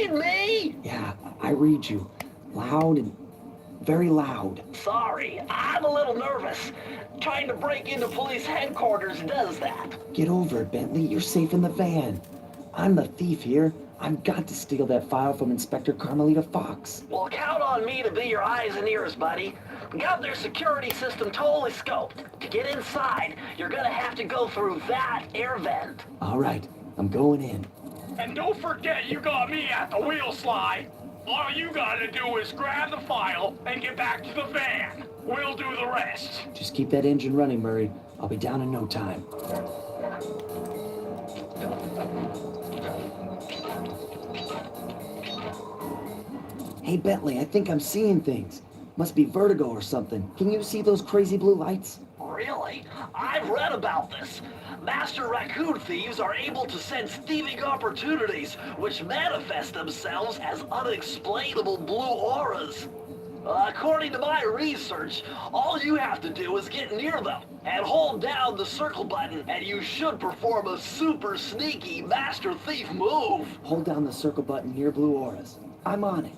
read me? Yeah, I read you. Loud and very loud. Sorry, I'm a little nervous. Trying to break into police headquarters does that. Get over it, Bentley. You're safe in the van. I'm the thief here. I've got to steal that file from Inspector Carmelita Fox. Well, count on me to be your eyes and ears, buddy. Got their security system totally scoped. To get inside, you're gonna have to go through that air vent. All right, I'm going in. And don't forget you got me at the wheel, Sly. All you gotta do is grab the file and get back to the van. We'll do the rest. Just keep that engine running, Murray. I'll be down in no time. Hey, Bentley, I think I'm seeing things. Must be vertigo or something. Can you see those crazy blue lights? Really? I've read about this. Master raccoon thieves are able to sense thieving opportunities, which manifest themselves as unexplainable blue auras. According to my research, all you have to do is get near them and hold down the circle button, and you should perform a super sneaky master thief move. Hold down the circle button near blue auras. I'm on it.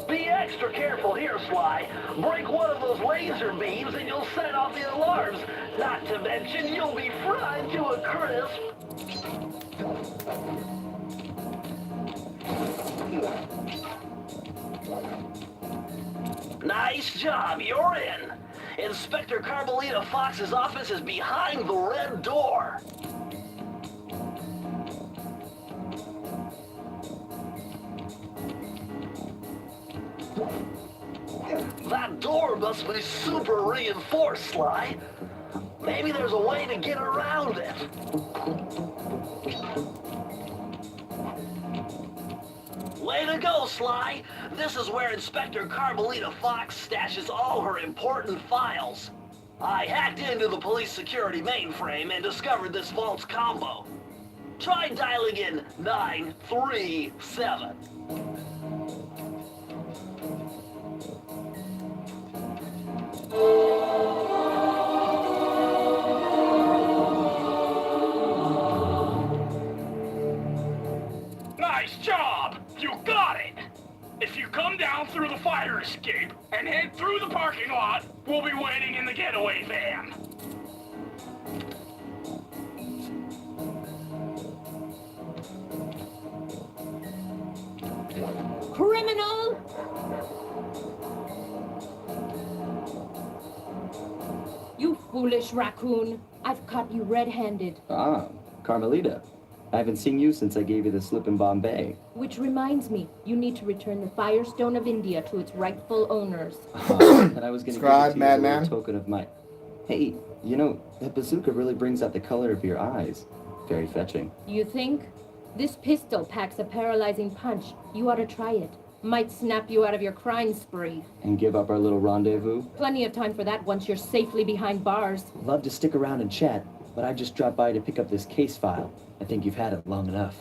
Be extra careful here, Sly. Break one of those laser beams and you'll set off the alarms. Not to mention, you'll be fried to a crisp. Nice job, you're in. Inspector Carmelita Fox's office is behind the red door. That door must be super reinforced, Sly. Maybe there's a way to get around it. Way to go, Sly. This is where Inspector Carmelita Fox stashes all her important files. I hacked into the police security mainframe and discovered this vault's combo. Try dialing in 937. Nice job! You got it! If you come down through the fire escape and head through the parking lot, we'll be waiting in the getaway van. Criminal! You foolish raccoon. I've caught you red-handed. Ah, Carmelita. I haven't seen you since I gave you the slip in Bombay. Which reminds me, you need to return the Firestone of India to its rightful owners. And I was going to give it to you as a madman. little token of my... Hey, you know, that bazooka really brings out the color of your eyes. Very fetching. You think? This pistol packs a paralyzing punch. You ought to try it. Might snap you out of your crime spree. And give up our little rendezvous? Plenty of time for that once you're safely behind bars. Love to stick around and chat, but I just dropped by to pick up this case file. I think you've had it long enough.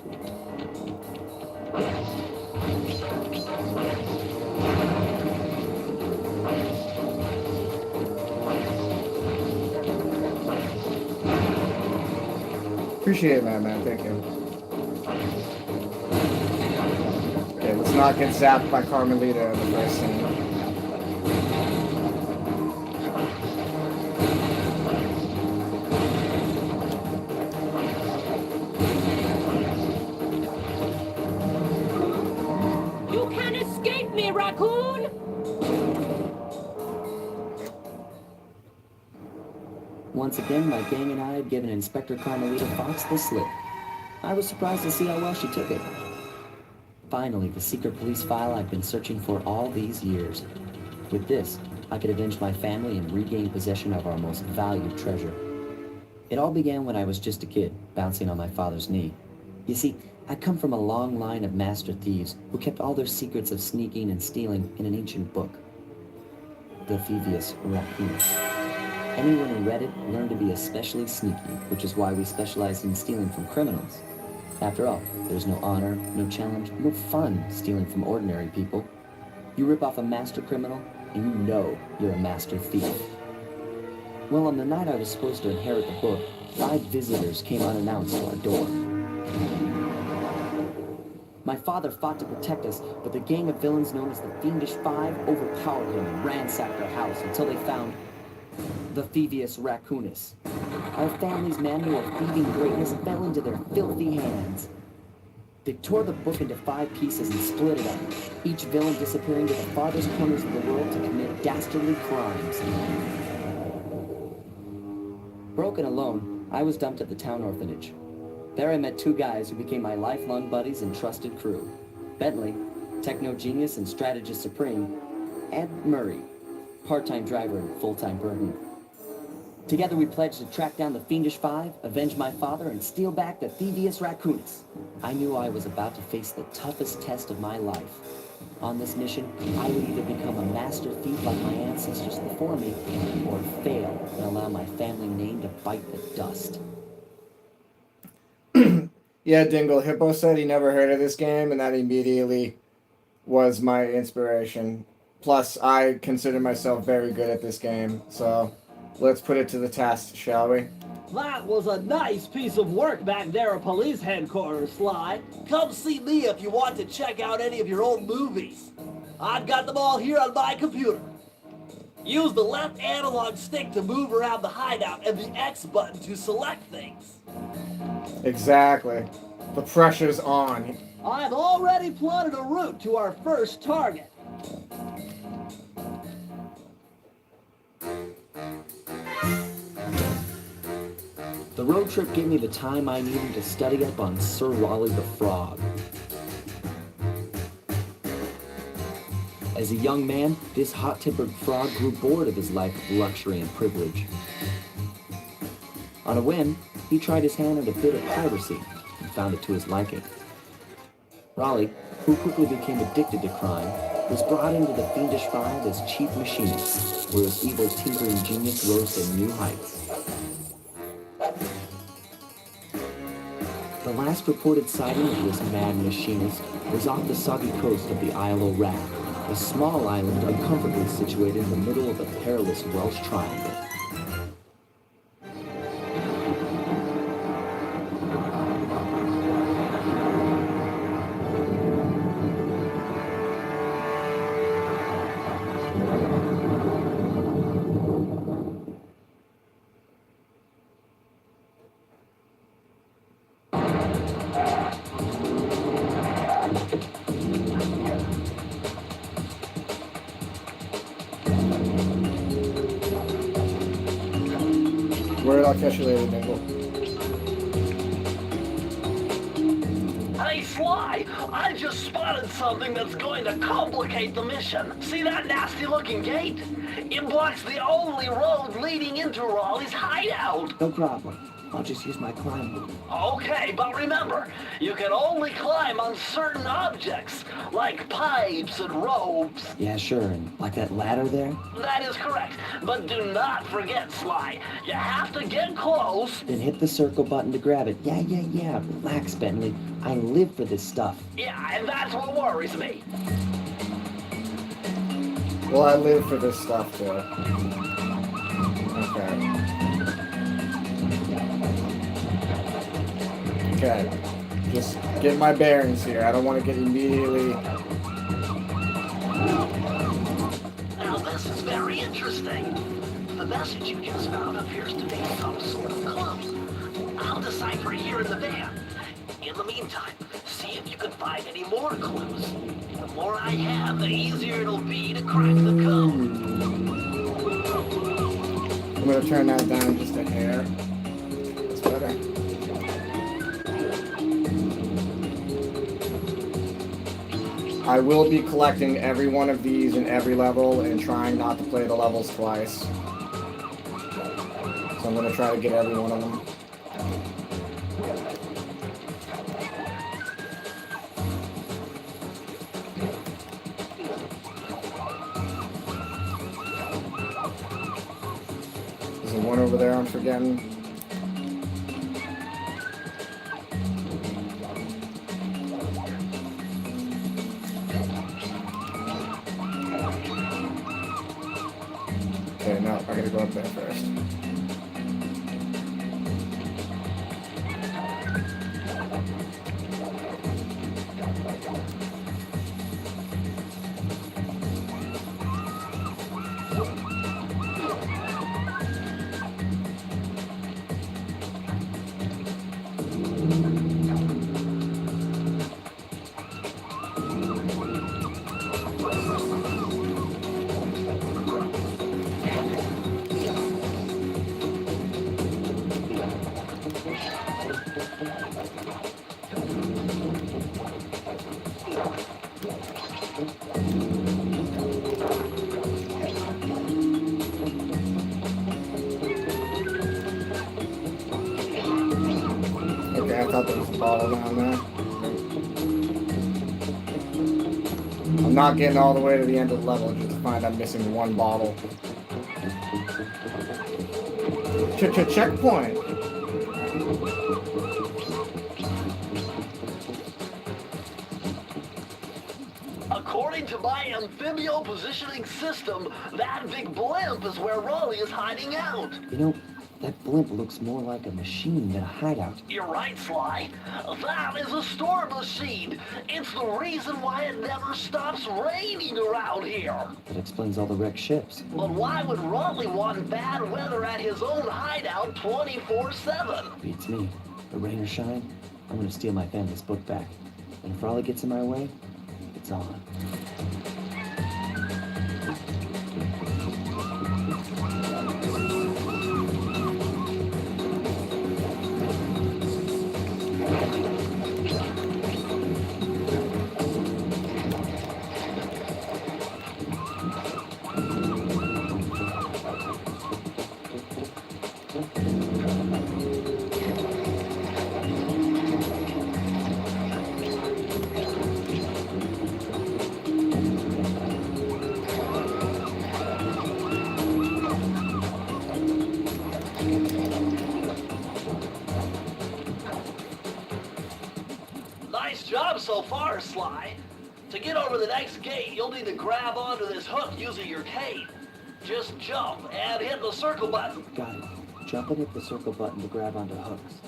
Appreciate it, man. Thank you. Okay, let's not get zapped by Carmelita in the first scene. You can't escape me, raccoon! Once again, my gang and I had given Inspector Carmelita Fox the slip. I was surprised to see how well she took it. Finally, the secret police file I'd been searching for all these years. With this, I could avenge my family and regain possession of our most valued treasure. It all began when I was just a kid, bouncing on my father's knee. You see, I come from a long line of master thieves who kept all their secrets of sneaking and stealing in an ancient book. The Thievius Raccoon. Anyone who read it learned to be especially sneaky, which is why we specialize in stealing from criminals. After all, there's no honor, no challenge, no fun stealing from ordinary people. You rip off a master criminal, and you know you're a master thief. Well, on the night I was supposed to inherit the book, 5 visitors came unannounced to our door. My father fought to protect us, but the gang of villains known as the Fiendish Five overpowered him and ransacked our house until they found the thievius raccoonus. Our family's manual of thieving greatness fell into their filthy hands. They tore the book into 5 pieces and split it up, each villain disappearing to the farthest corners of the world to commit dastardly crimes. Broken alone, I was dumped at the town orphanage. There I met 2 guys who became my lifelong buddies and trusted crew. Bentley, techno genius and strategist supreme, and Murray, part-time driver and full-time burden. Together we pledged to track down the Fiendish Five, avenge my father, and steal back the thievius raccoonus. I knew I was about to face the toughest test of my life. On this mission, I would either become a master thief like my ancestors before me, or fail and allow my family name to bite the dust. Yeah, Dingle. Hippo said he never heard of this game, and that immediately was my inspiration. Plus, I consider myself very good at this game, so let's put it to the test, shall we? That was a nice piece of work back there at police headquarters, Sly. Come see me if you want to check out any of your old movies. I've got them all here on my computer. Use the left analog stick to move around the hideout and the X button to select things. Exactly. The pressure's on. I've already plotted a route to our first target. The road trip gave me the time I needed to study up on Sir Raleigh the Frog. As a young man, this hot-tempered frog grew bored of his life of luxury and privilege. On a whim, he tried his hand at a bit of piracy and found it to his liking. Raleigh, who quickly became addicted to crime, was brought into the Fiendish Five as chief machinist, where his evil tinkering genius rose to new heights. The last reported sighting of this mad machinist was off the soggy coast of the Isle of Rat, a small island uncomfortably situated in the middle of a perilous Welsh triangle. I'll catch you later, Dingle. Hey, Sly, I just spotted something that's going to complicate the mission. See that nasty-looking gate? It blocks the only road leading into Raleigh's hideout. No problem. I'll just use my climb. Okay, but remember, you can only climb on certain objects, like pipes and ropes. Yeah, sure. And like that ladder there? That is correct. But do not forget, Sly. You have to get close. Then hit the circle button to grab it. Yeah. Relax, Bentley. I live for this stuff. Yeah, and that's what worries me. Well, I live for this stuff, too. Okay, just get my bearings here. I don't want to get immediately... Now this is very interesting. The message you just found appears to be some sort of clue. I'll decipher it here in the van. In the meantime, see if you can find any more clues. The more I have, the easier it'll be to crack the code. I'm going to turn that down just a hair. That's better. I will be collecting every one of these in every level and trying not to play the levels twice. So I'm going to try to get every one of them. There's the one over there I'm forgetting. gotta go up there first. Okay, I thought there was a bottle down there. I'm not getting all the way to the end of the level just to find I'm missing one bottle. Checkpoint! According to my amphibio positioning system, that big blimp is where Raleigh is hiding out. You know, that blimp looks more like a machine than a hideout. You're right, Sly. That is a storm machine. It's the reason why it never stops raining around here. That explains all the wrecked ships. But why would Raleigh want bad weather at his own hideout 24/7? Beats me. But rain or shine, I'm gonna steal my family's book back. And if Raleigh gets in my way, it's on. Nice job so far, Sly. To get over the next gate, you'll need to grab onto this hook using your cape. Just jump and hit the circle button. Got it. Jump and hit the circle button to grab onto hooks.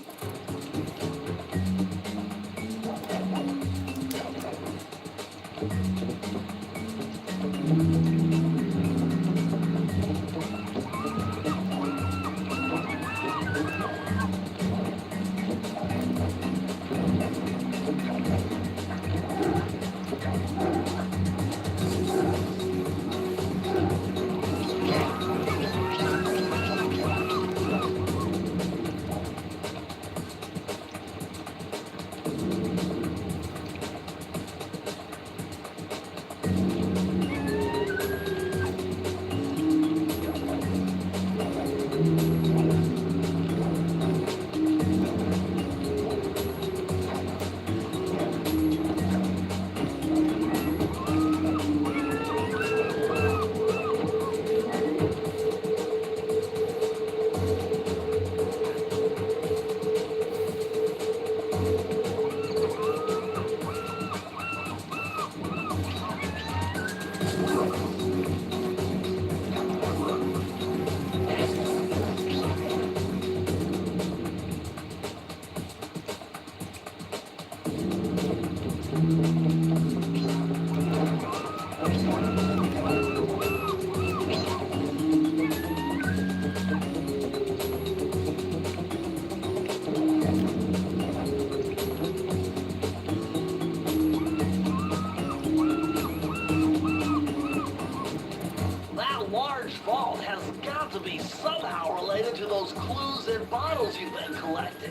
vault has got to be somehow related to those clues and bottles you've been collecting.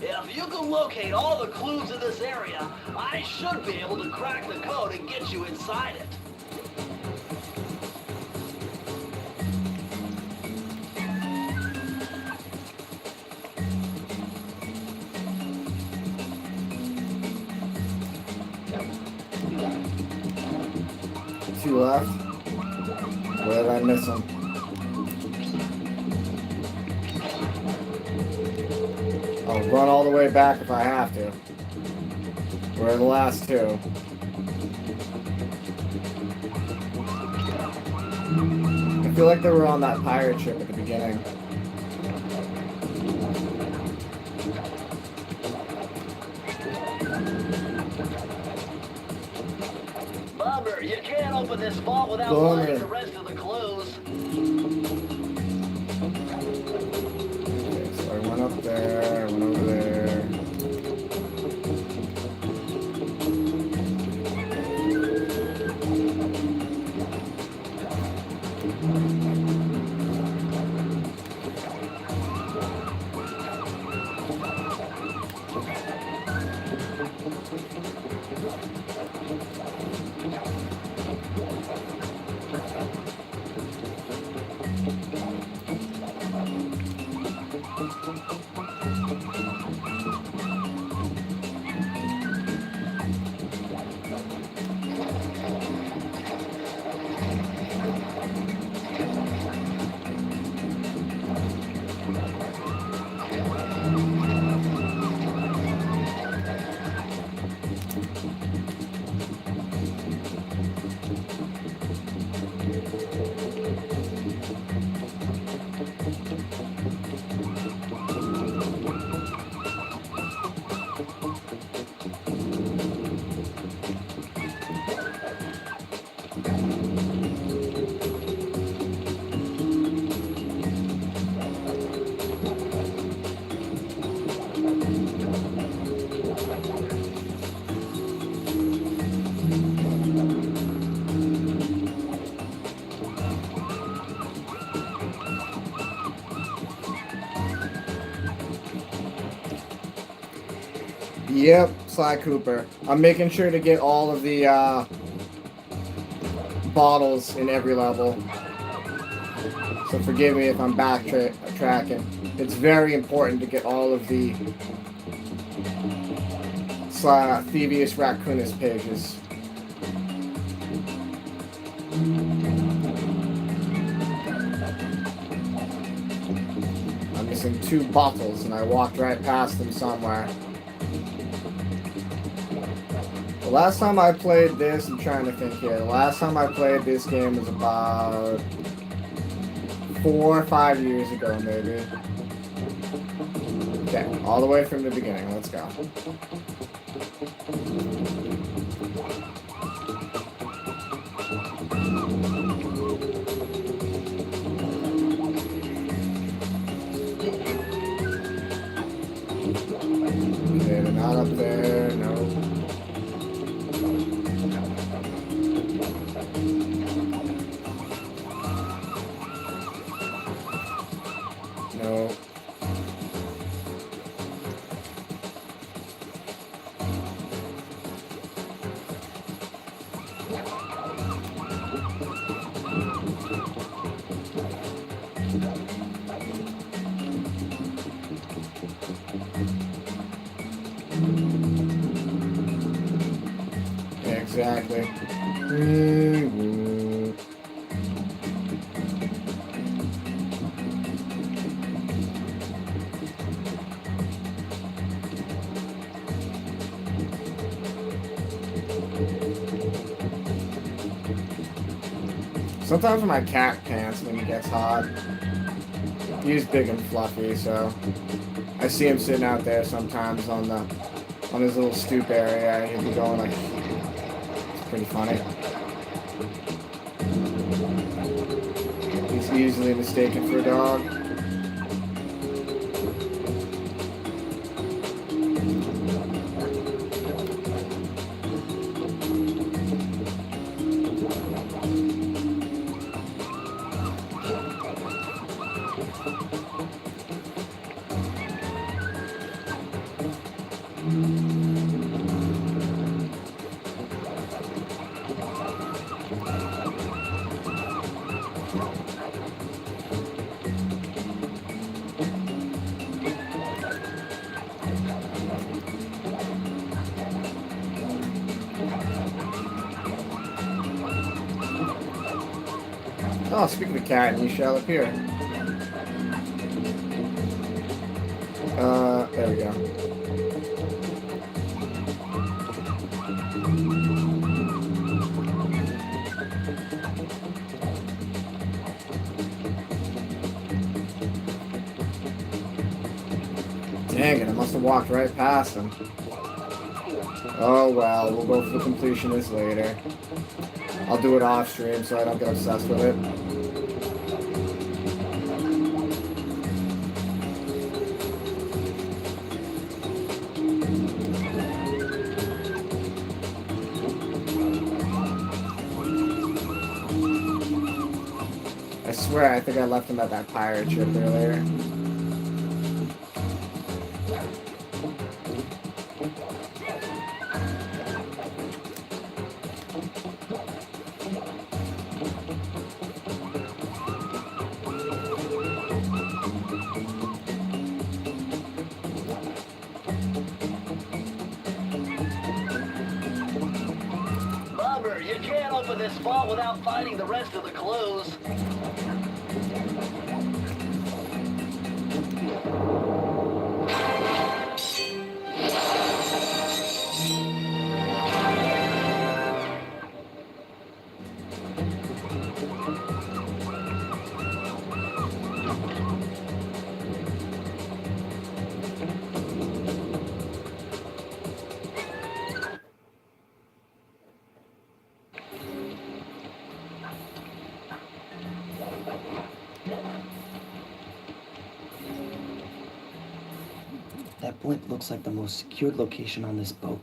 If you can locate all the clues in this area, I should be able to crack the code and get you inside it. Two left. Where did I miss them? I'll run all the way back if I have to. Where are the last two? If feel like they were on that pirate ship at the beginning. Bummer, you can't open this vault without Bummer. finding the rest of the clues. Okay, so I went up there, I went over there. Yep, Sly Cooper. I'm making sure to get all of the bottles in every level. So forgive me if I'm backtracking. It's very important to get all of the Thievius Raccoonus pages. I'm missing 2 bottles and I walked right past them somewhere. The last time I played this, I'm trying to think here. The last time I played this game was about 4 or 5 years ago, maybe. Okay, all the way from the beginning. Let's go. Okay, they're not up there. No. No. Exactly. Sometimes my cat pants when he gets hot. He's big and fluffy, so I see him sitting out there sometimes on his little stoop area. He'll be going like, it's pretty funny. He's easily mistaken for a dog. Oh, speaking of cat, you shall appear. There we go. walked right past him. Oh well, we'll go for the completionist later. I'll do it off stream so I don't get obsessed with it. I swear, I think I left him at that pirate ship earlier. Bummer, you can't open this vault without finding the rest of the clues. That blimp looks like the most secured location on this boat.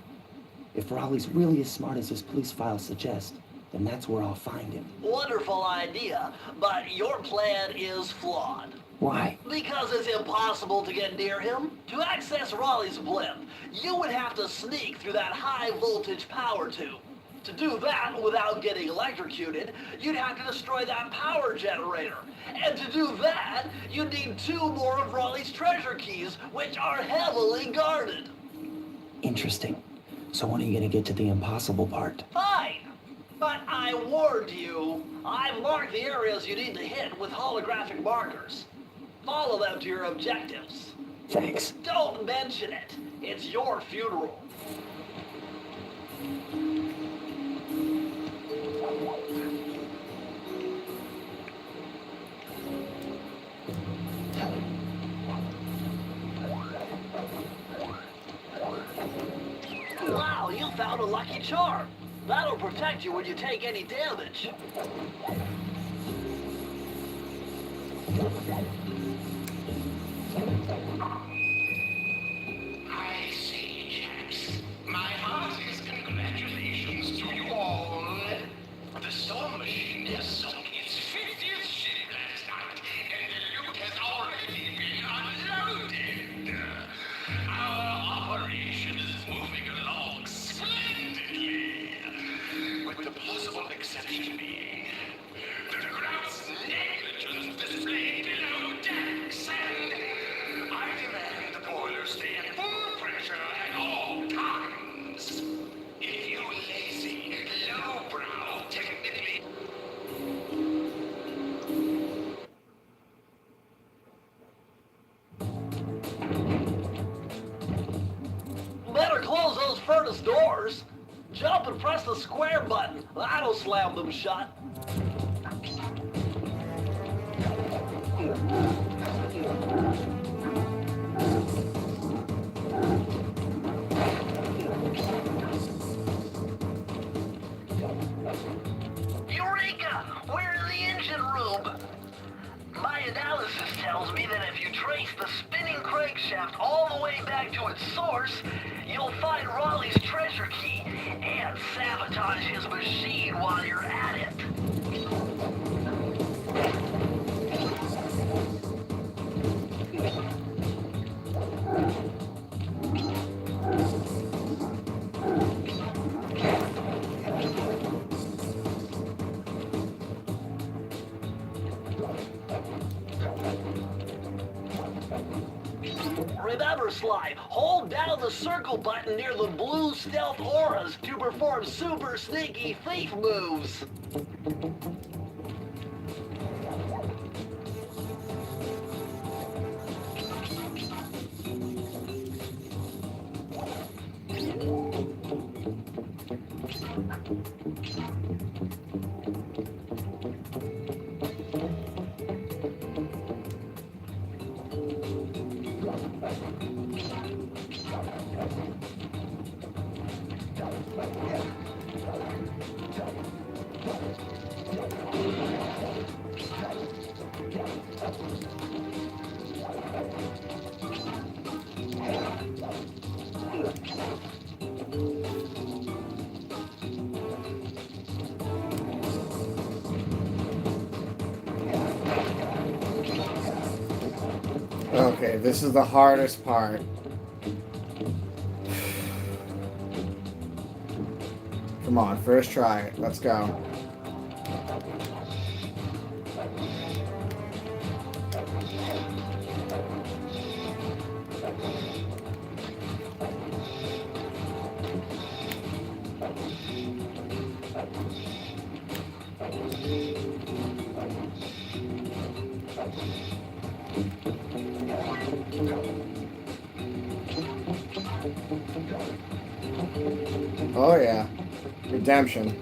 If Raleigh's really as smart as his police files suggest, then that's where I'll find him. Wonderful idea, but your plan is flawed. Why? Because it's impossible to get near him. To access Raleigh's blimp, you would have to sneak through that high-voltage power tube. To do that without getting electrocuted, you'd have to destroy that power generator. And to do that, you'd need 2 more of Raleigh's treasure keys, which are heavily guarded. Interesting. So when are you gonna get to the impossible part? Fine. But I warned you. I've marked the areas you need to hit with holographic markers. Follow them to your objectives. Thanks. Don't mention it. It's your funeral. Wow, you found a lucky charm. That'll protect you when you take any damage. I say, chaps, my heartiest congratulations to you all. The storm machine has sunk its 50th ship last night, and the loot has already been unloaded. Our operation is moving along splendidly, with the possible exception being the gross negligence displayed below decks, and I demand the boilers stay at full pressure at all times. If you lazy, lowbrow, technically... Better close those furnace doors. Jump and press the square button. That'll slam them shut. Eureka! We're in the engine room. My analysis tells me that if you trace the spinning crankshaft all the way back to its source, you'll find Raleigh's treasure key and sabotage his machine while you're at it. Remember, Slime, hold down the circle button near the blue stealth auras to perform super sneaky thief moves. Okay, this is the hardest part. Come on, first try. Let's go. Oh yeah. Redemption.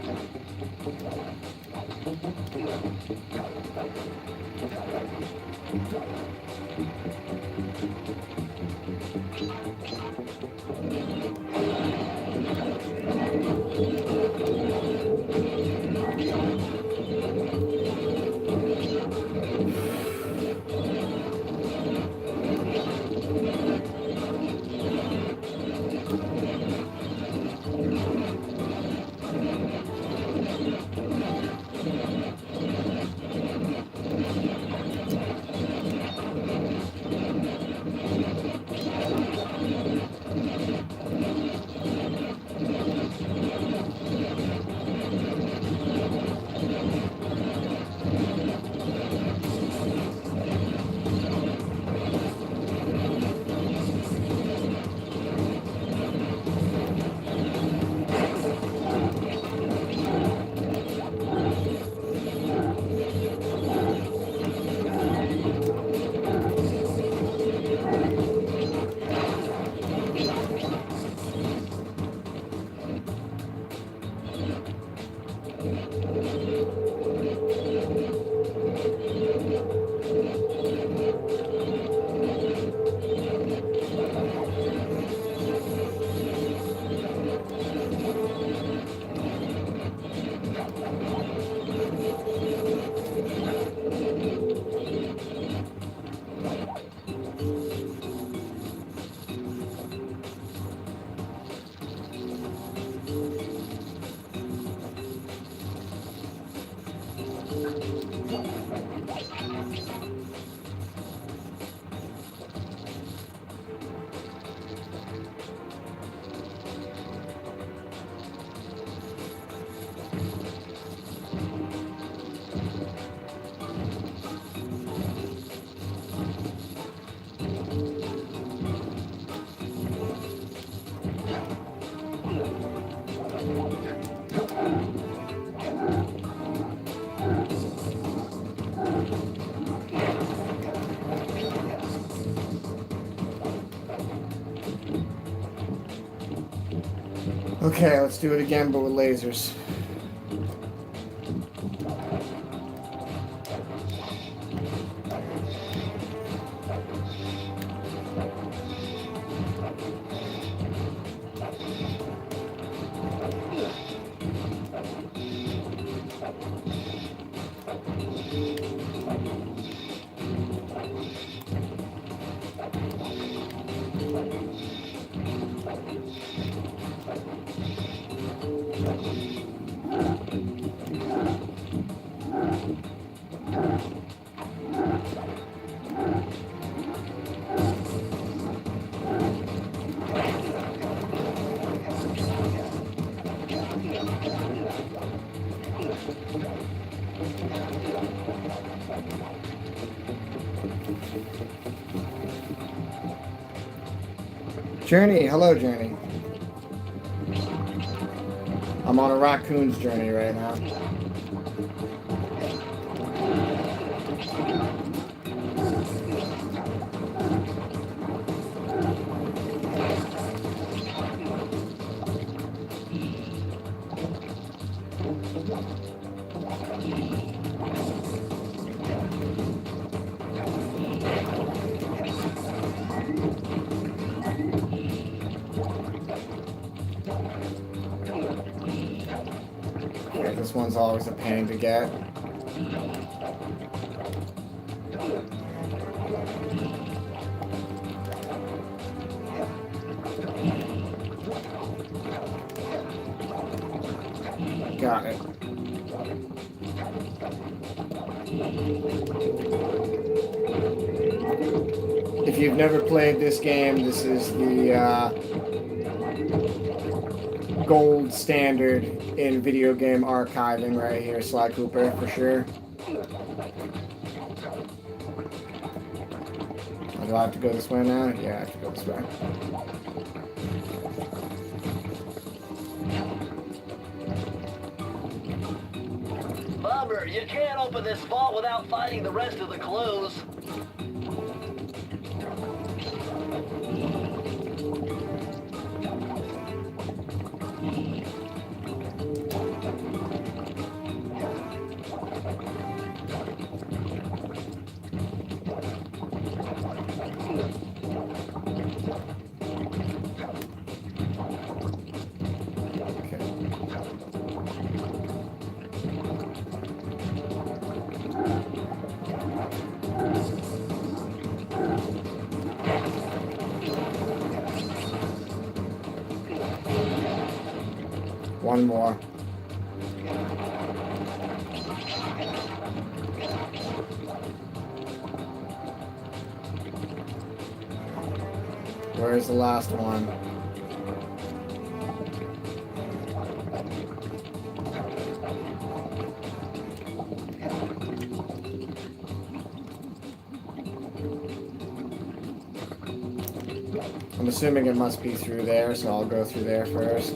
Okay, let's do it again, but with lasers. Journey, hello Journey. I'm on a raccoon's journey right now. This one's always a pain to get. Got it. If you've never played this game, this is the gold standard in video game archiving right here, Sly Cooper, for sure. Do I have to go this way now? Yeah, I have to go this way. Bummer, you can't open this vault without finding the rest of the clues. One more. Where's the last one? I'm assuming it must be through there, so I'll go through there first.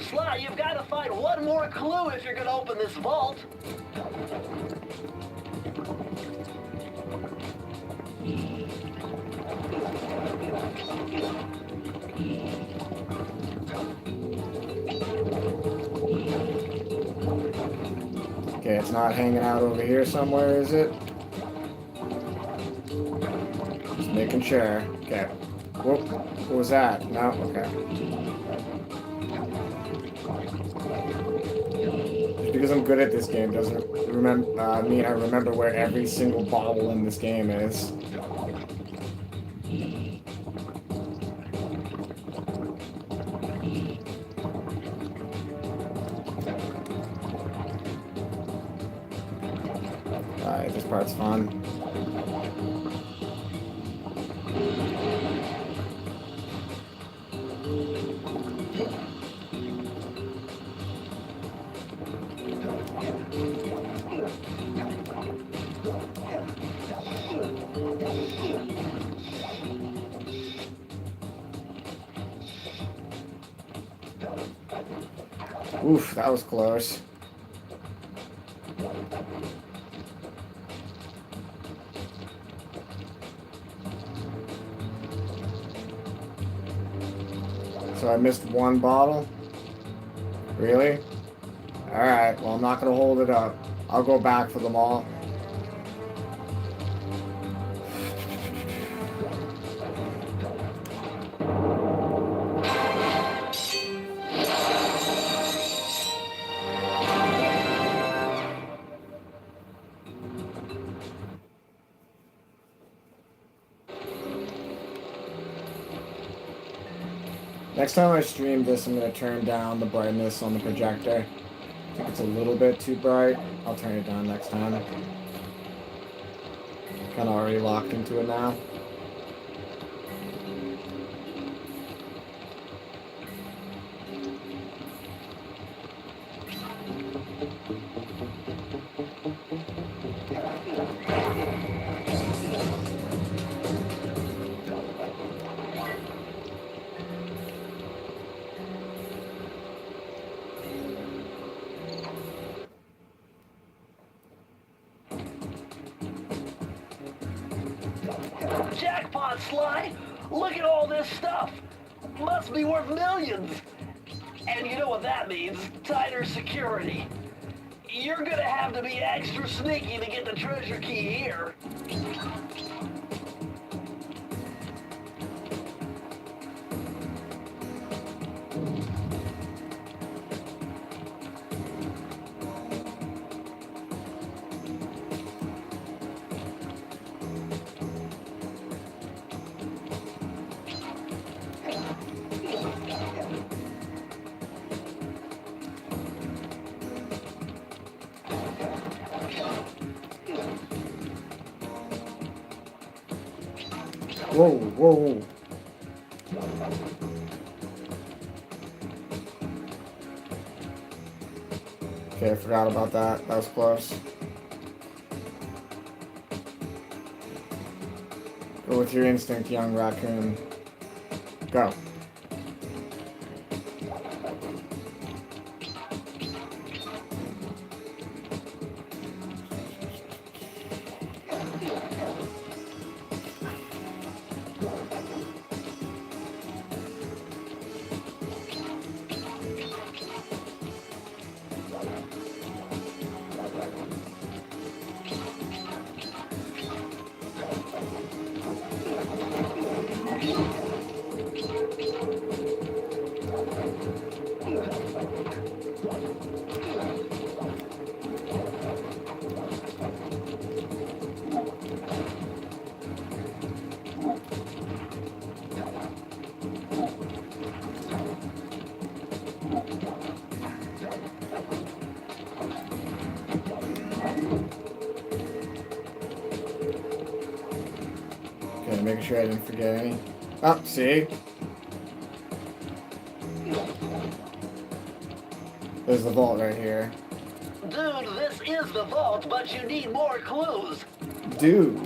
Sly, you've got to find one more clue if you're going to open this vault. Okay, it's not hanging out over here somewhere, is it? Just making sure. Okay. Whoop. What was that? No? Okay. Just because I'm good at this game doesn't mean I remember where every single bottle in this game is. Alright, this part's fun. Oof, that was close. So I missed one bottle? Really? Alright, well I'm not gonna hold it up. I'll go back for them all. Next time I stream this, I'm going to turn down the brightness on the projector. I think it's a little bit too bright. I'll turn it down next time. Kind of already locked into it now. Jackpot, Sly! Look at all this stuff! Must be worth millions! And you know what that means? Tighter security. You're gonna have to be extra sneaky to get the treasure key here. Whoa, whoa. Okay, I forgot about that. That was close. Go with your instinct, young raccoon. Go. Okay, making sure I didn't forget any. Oh, see? There's the vault right here. Dude, this is the vault, but you need more clues. Dude.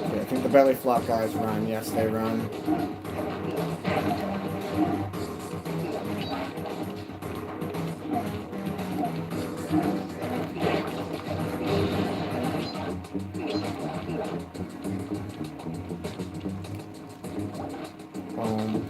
Okay, I think the belly flop guys run. Yes, they run. Boom,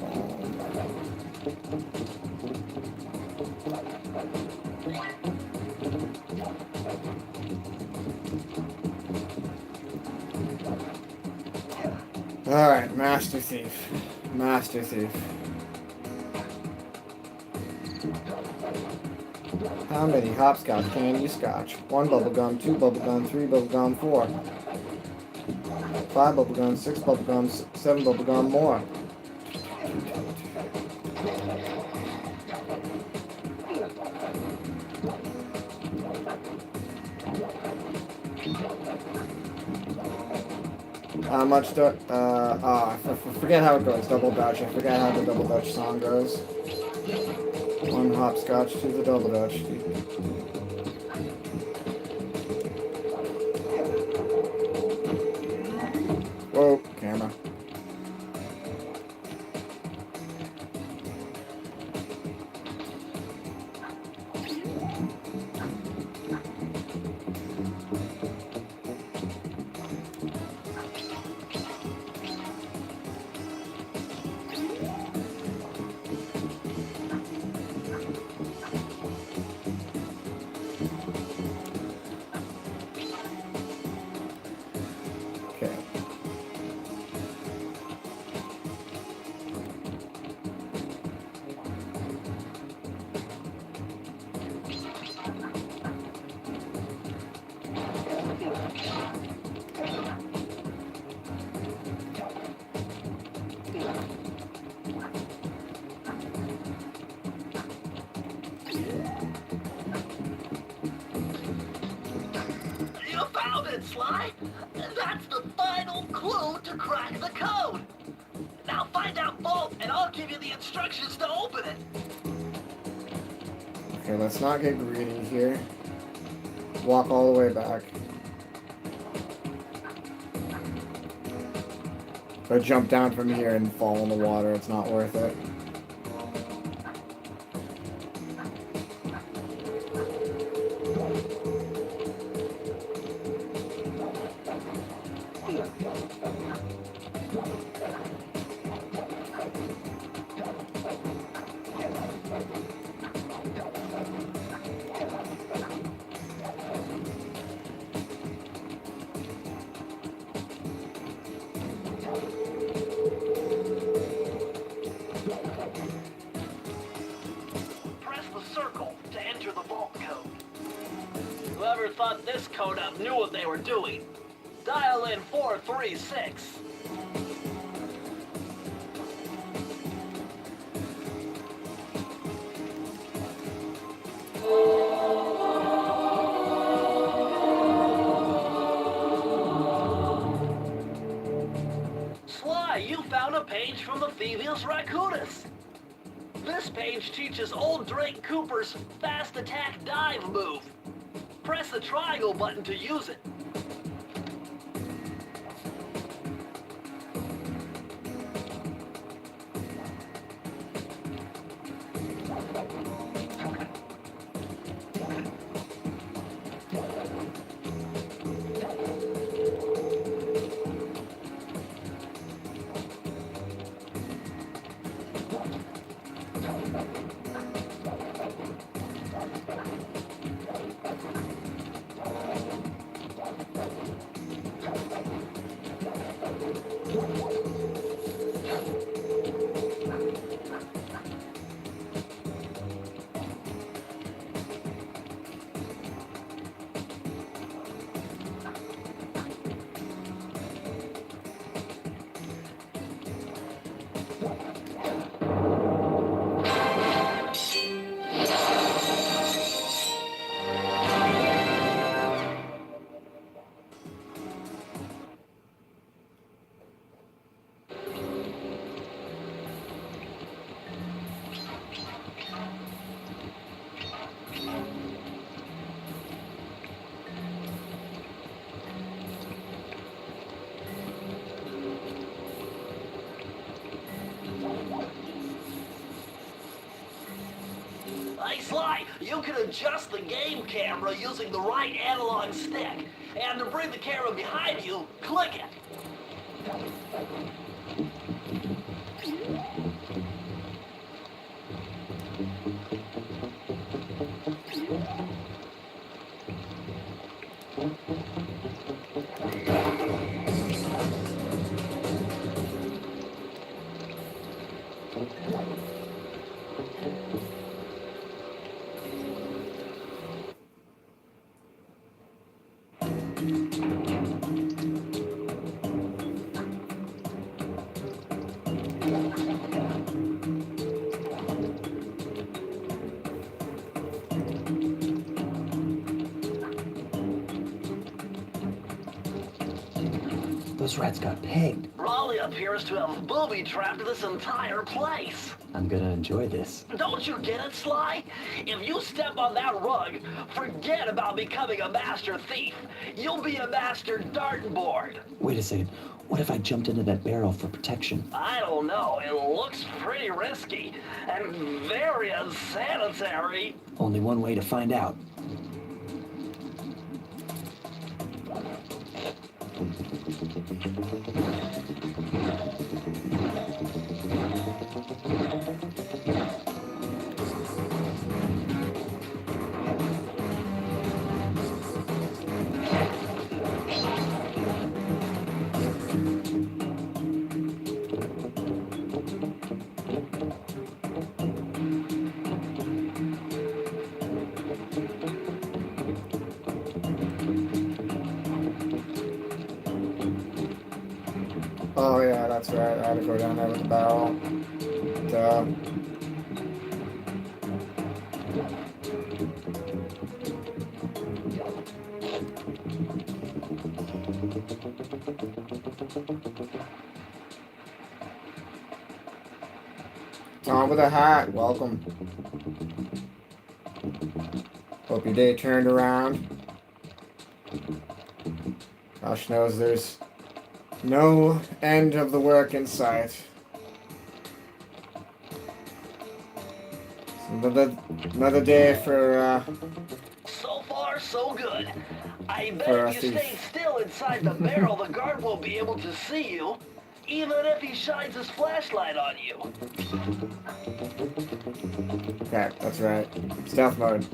Alright, Master Thief. Master Thief. How many hopscotch can you scotch? 1 bubblegum, 2 bubblegum, 3 bubblegum, 4. 5 bubblegum, 6 bubblegum, 7 bubblegum, more. How much do, I forget how it goes, double dutch. I forget how the double dutch song goes. 1 hopscotch to the double dutch. Whoa, camera. Okay. You found it, Sly! That's the final clue to crack the code! Now find out vault, and I'll give you the instructions to open it! Okay, let's not get greedy here. Walk all the way back. If I jump down from here and fall in the water, it's not worth it. Press the circle to enter the vault code. Whoever thought this code up knew what they were doing. Dial in 436. page from the Thieves Raccoonus. This page teaches old Drake Cooper's fast attack dive move. Press the triangle button to use it. Hey Sly, you can adjust the game camera using the right analog stick. And to bring the camera behind you, click it. Those rats got pegged. Raleigh appears to have booby-trapped this entire place. I'm gonna enjoy this. Don't you get it, Sly? If you step on that rug, forget about becoming a master thief. You'll be a master dartboard. Wait a second. What if I jumped into that barrel for protection? I don't know. It looks pretty risky and very unsanitary. Only one way to find out. Oh yeah, that's right. I had to go down there with the barrel. Duh. Tom with a hat, welcome. Hope your day turned around. Gosh knows there's no end of the work in sight. Another day for So far, so good. I bet For a if you thief. stay still inside the barrel, the guard won't be able to see you, even if he shines his flashlight on you. Okay, that's right. Stealth mode.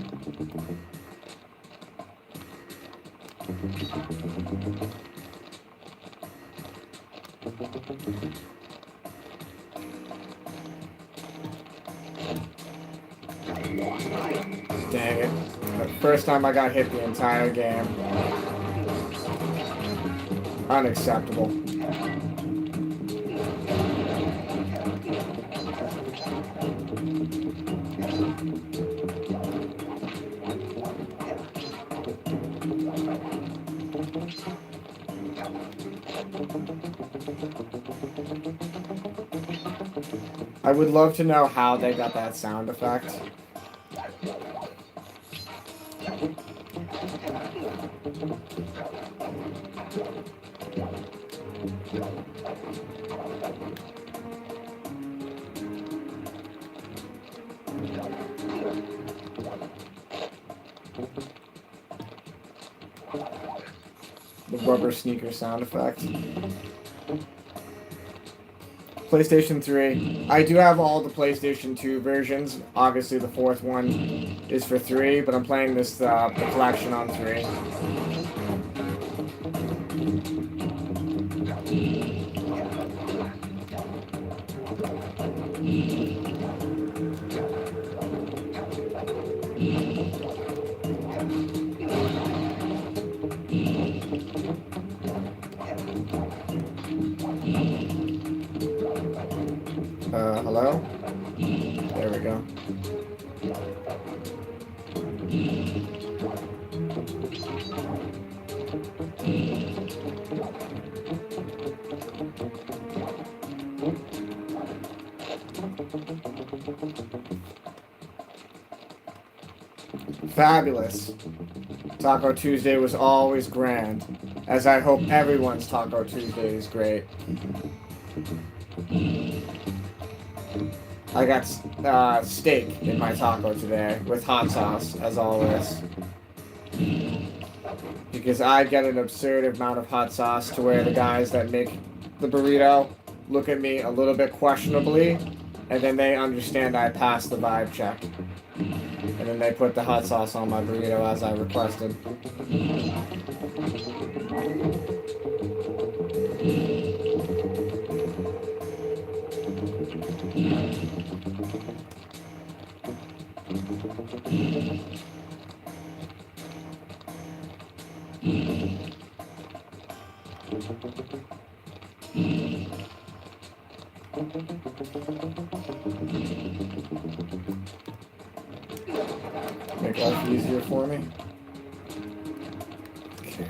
Dang it. The first time I got hit the entire game. Unacceptable. I would love to know how they got that sound effect. The rubber sneaker sound effect. PlayStation 3. I do have all the PlayStation 2 versions. Obviously, the fourth one is for 3, but I'm playing this the collection on 3. Hello? There we go. Fabulous. Taco Tuesday was always grand, as I hope everyone's Taco Tuesday is great. I got steak in my taco today with hot sauce, as always. Because I get an absurd amount of hot sauce to where the guys that make the burrito look at me a little bit questionably, and then they understand I passed the vibe check. And then they put the hot sauce on my burrito as I requested. Make life easier for me. Okay.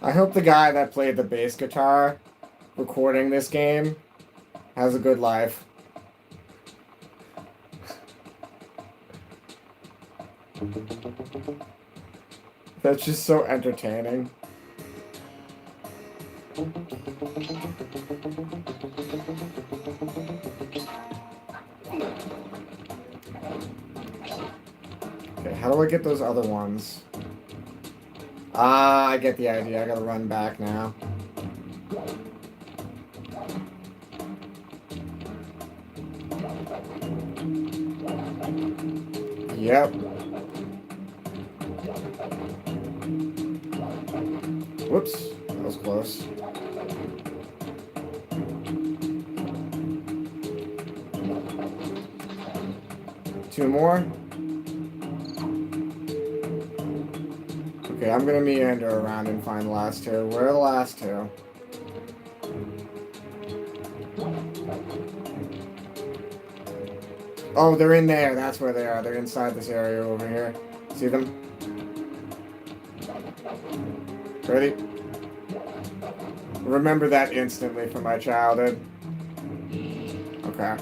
I hope the guy that played the bass guitar recording this game has a good life. That's just so entertaining. Okay, how do I get those other ones? Ah, I get the idea. I gotta run back now. Yep. Whoops, that was close. Two more. Okay, I'm gonna meander around and find the last two. Where are the last two? Oh, they're in there. That's where they are. They're inside this area over here. See them? Ready? Remember that instantly from my childhood. Okay.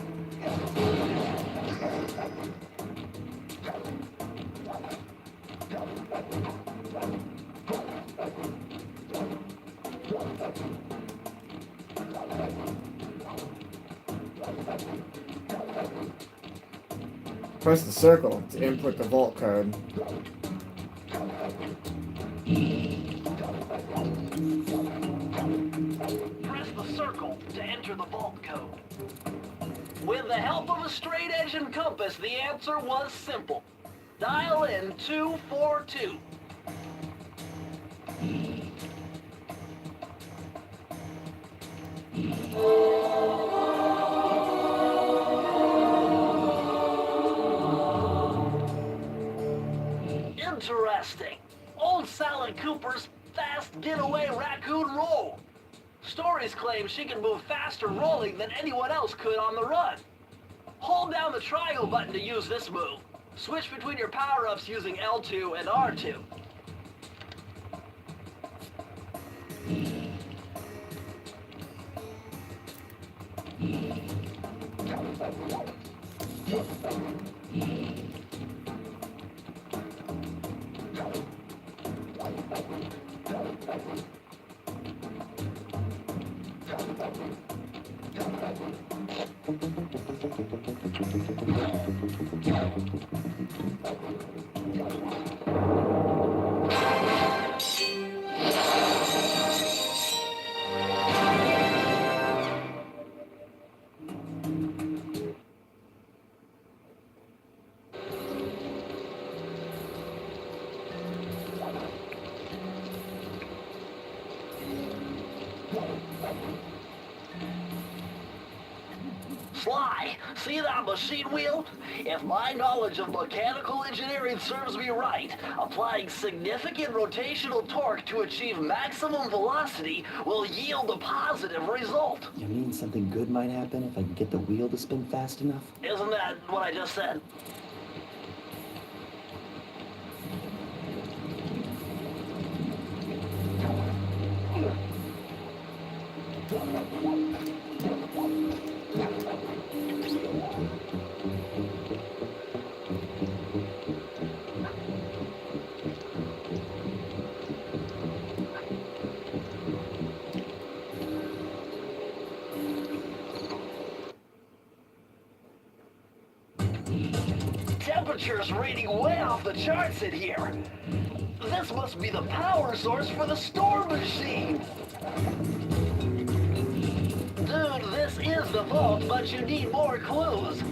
Press the circle to input the vault code. Press the circle to enter the vault code. With the help of a straight-edge and compass, the answer was simple. Dial in 242. Interesting. Old Sally Cooper's fast getaway raccoon roll. Stories claim she can move faster rolling than anyone else could on the run. Hold down the triangle button to use this move. Switch between your power-ups using L2 and R2. Sly, see that machine wheel? If my knowledge of mechanical engineering serves me right, applying significant rotational torque to achieve maximum velocity will yield a positive result. You mean something good might happen if I can get the wheel to spin fast enough? Isn't that what I just said? Temperature's reading way off the charts in here. This must be the power source for the storm machine. Dude, this is the vault, but you need more clues.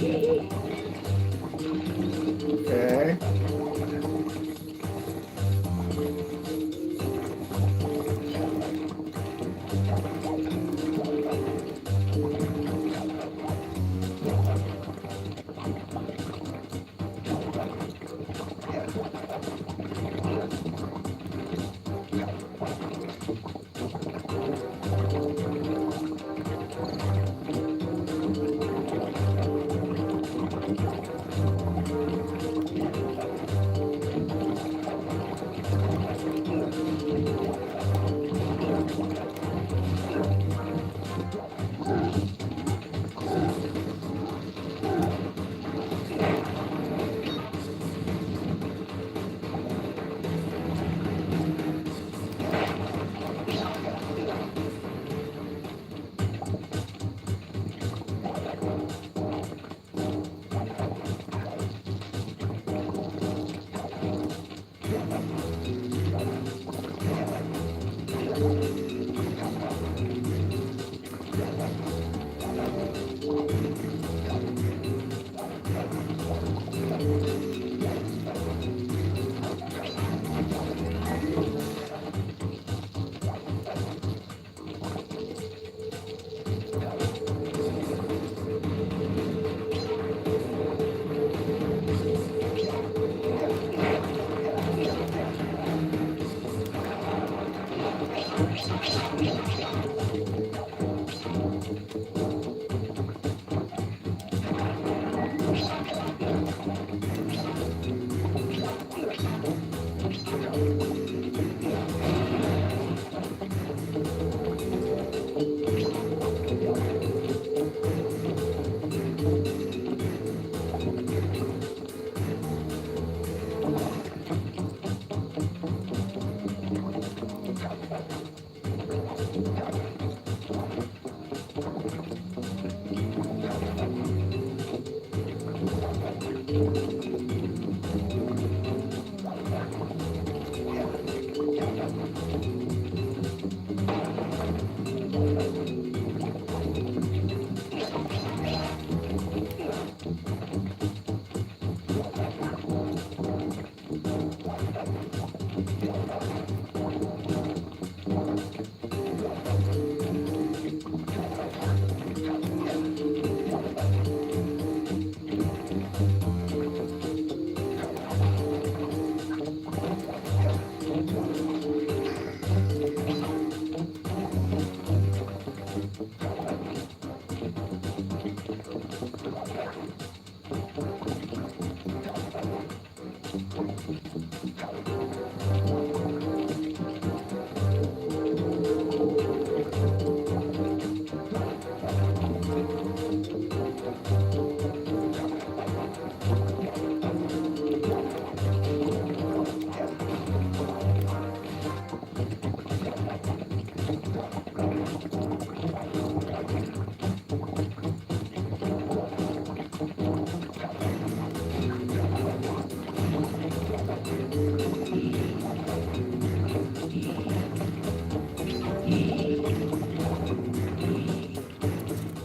Okay.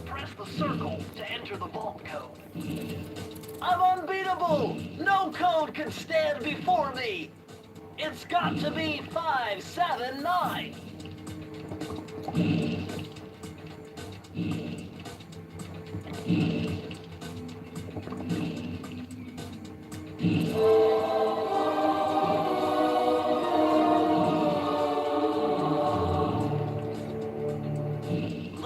Press the circle to enter the vault code. I'm unbeatable! No code can stand before me! It's got to be 579!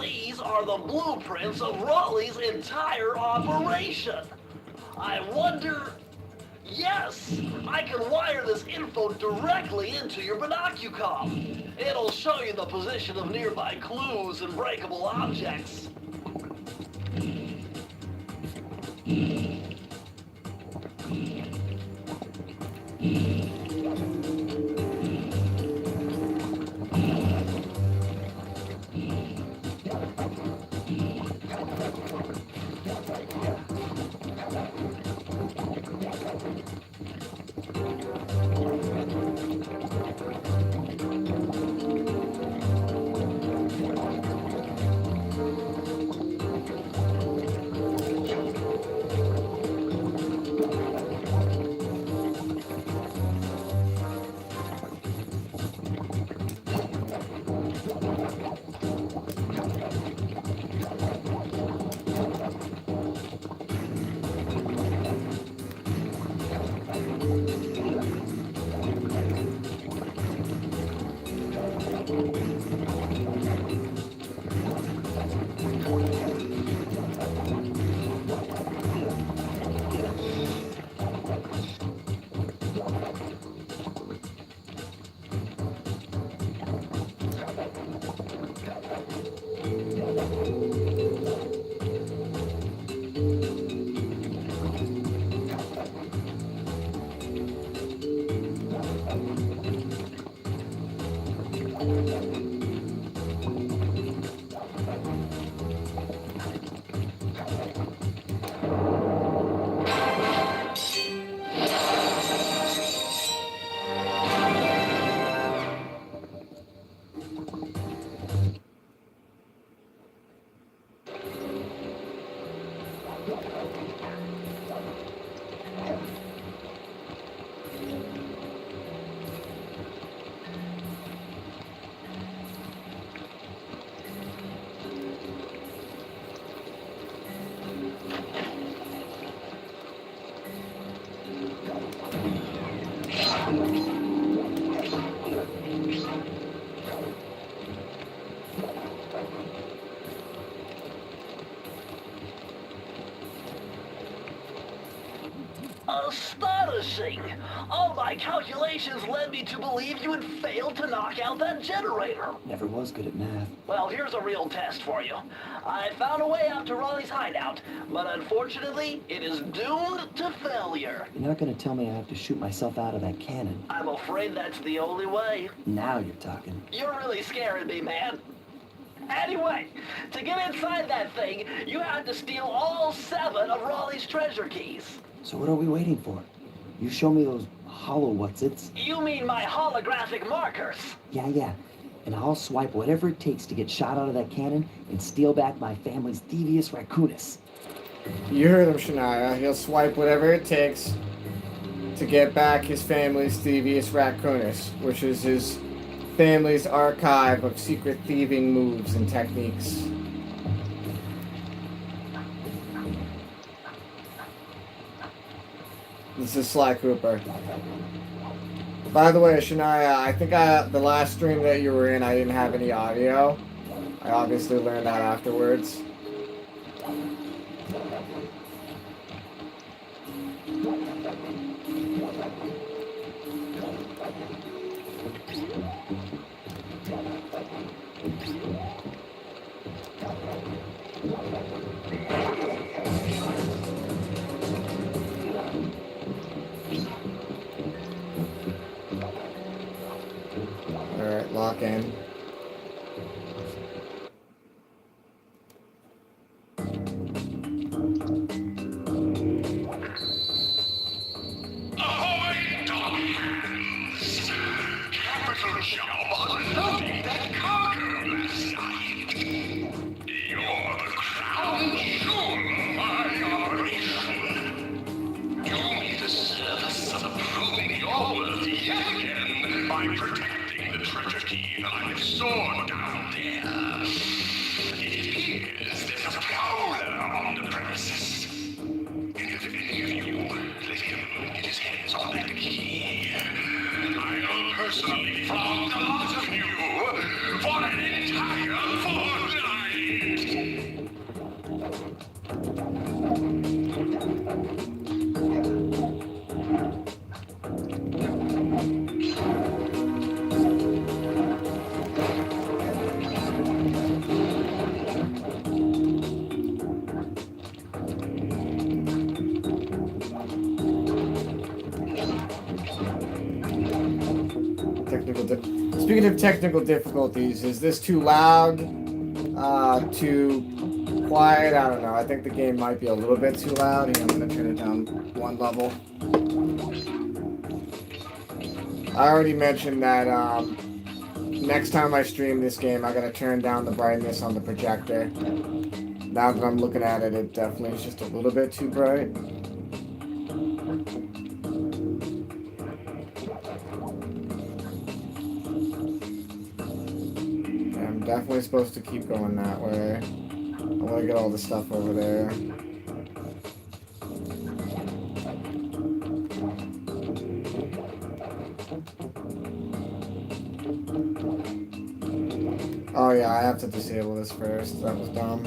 These are the blueprints of Raleigh's entire operation. I wonder... Yes! I can wire this info directly into your binocucom. It'll show you the position of nearby clues and breakable objects. Astonishing! All my calculations led me to believe you had failed to knock out that generator. Never was good at math. Well, here's a real test for you. I found a way out to Raleigh's hideout, but unfortunately, it is doomed to failure. You're not gonna tell me I have to shoot myself out of that cannon. I'm afraid that's the only way. Now you're talking. You're really scaring me, man. Anyway, to get inside that thing, you had to steal all 7 of Raleigh's treasure keys. So what are we waiting for? You show me those hollow what's-its? You mean my holographic markers? Yeah. And I'll swipe whatever it takes to get shot out of that cannon and steal back my family's devious raccoonus. You heard him, Shania. He'll swipe whatever it takes to get back his family's thievius raccoonus, which is his family's archive of secret thieving moves and techniques. This is Sly Cooper. By the way, Shania, I think the last stream that you were in, I didn't have any audio. I obviously learned that afterwards. Alright, lock in. Ahoy, dog hands! Capital job unloading that cargo last night. You're the crown jewel of my operation. Do me the service of proving your worth yet again by protecting the treasure key that I have stored down there. It appears there's a prowler on the premises. And if any of you let him get his hands on that key, I'll personally flog the lot of you for an entire Speaking of technical difficulties, is this too loud? Too quiet? I don't know. I think the game might be a little bit too loud. I'm going to turn it down 1 level. I already mentioned that next time I stream this game, I got to turn down the brightness on the projector. Now that I'm looking at it, it definitely is just a little bit too bright. Definitely supposed to keep going that way. I want to get all the stuff over there. Oh yeah, I have to disable this first. That was dumb.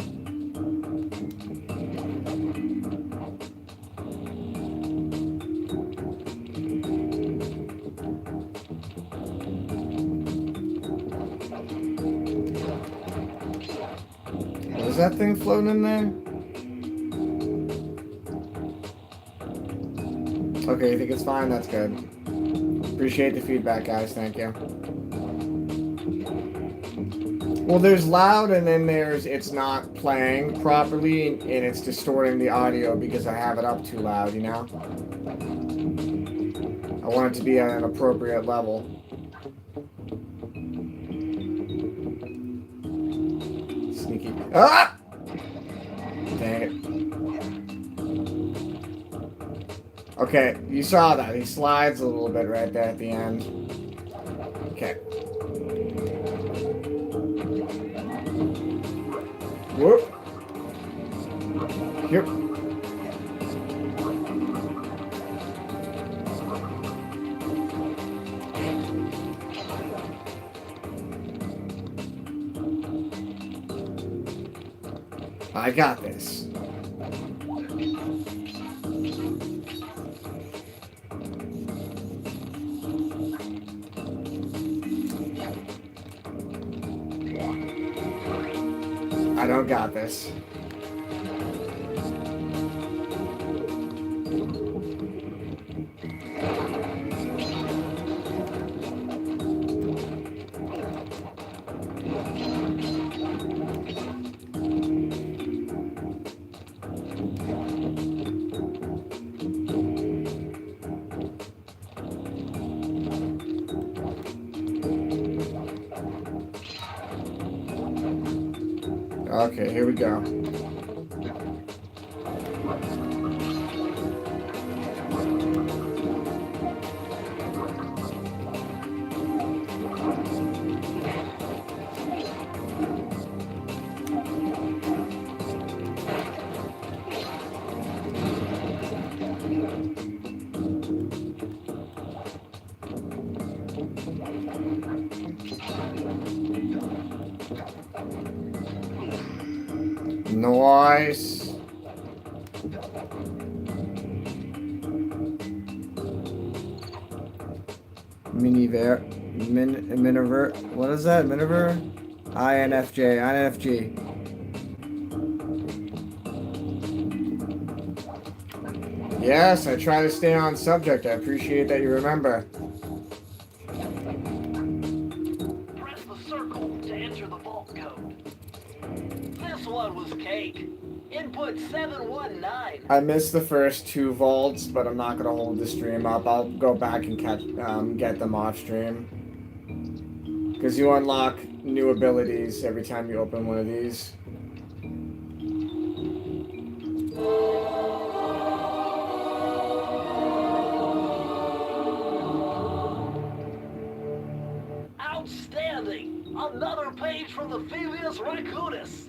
Is that thing floating in there? Okay, you think it's fine? That's good. Appreciate the feedback, guys. Thank you. Well, there's loud, and then there's it's not playing properly, and it's distorting the audio because I have it up too loud, you know? I want it to be at an appropriate level. Sneaky. Ah! Dang it. Okay, you saw that. He slides a little bit right there at the end. Okay. Whoop. Yep. I got this. I don't got this. Okay, here we go. Nice. Miniver. What is that? Miniver? INFJ. INFG. Yes, I try to stay on subject. I appreciate that you remember. Press the circle to enter the vault code. This one was cake. Input 719. I missed the first two vaults, but I'm not gonna hold the stream up. I'll go back and get them off stream. Because you unlock new abilities every time you open one of these. Outstanding! Another page from the thieves Raccoonus.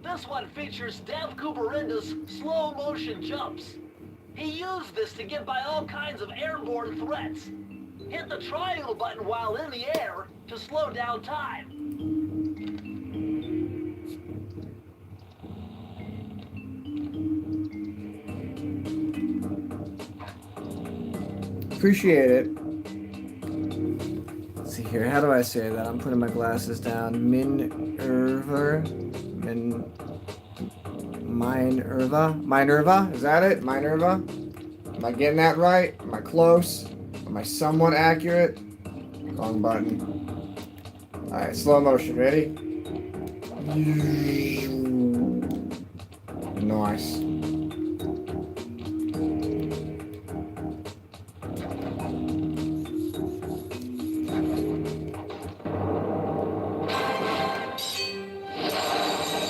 This one features Dev Kubarinda's slow motion jumps. He used this to get by all kinds of airborne threats. Hit the triangle button while in the air to slow down time. Appreciate it. Let's see here. How do I say that? I'm putting my glasses down. Minerva? Minerva? Is that it? Minerva? Am I getting that right? Am I close? Am I somewhat accurate? Wrong button. Alright, slow motion. Ready? Nice.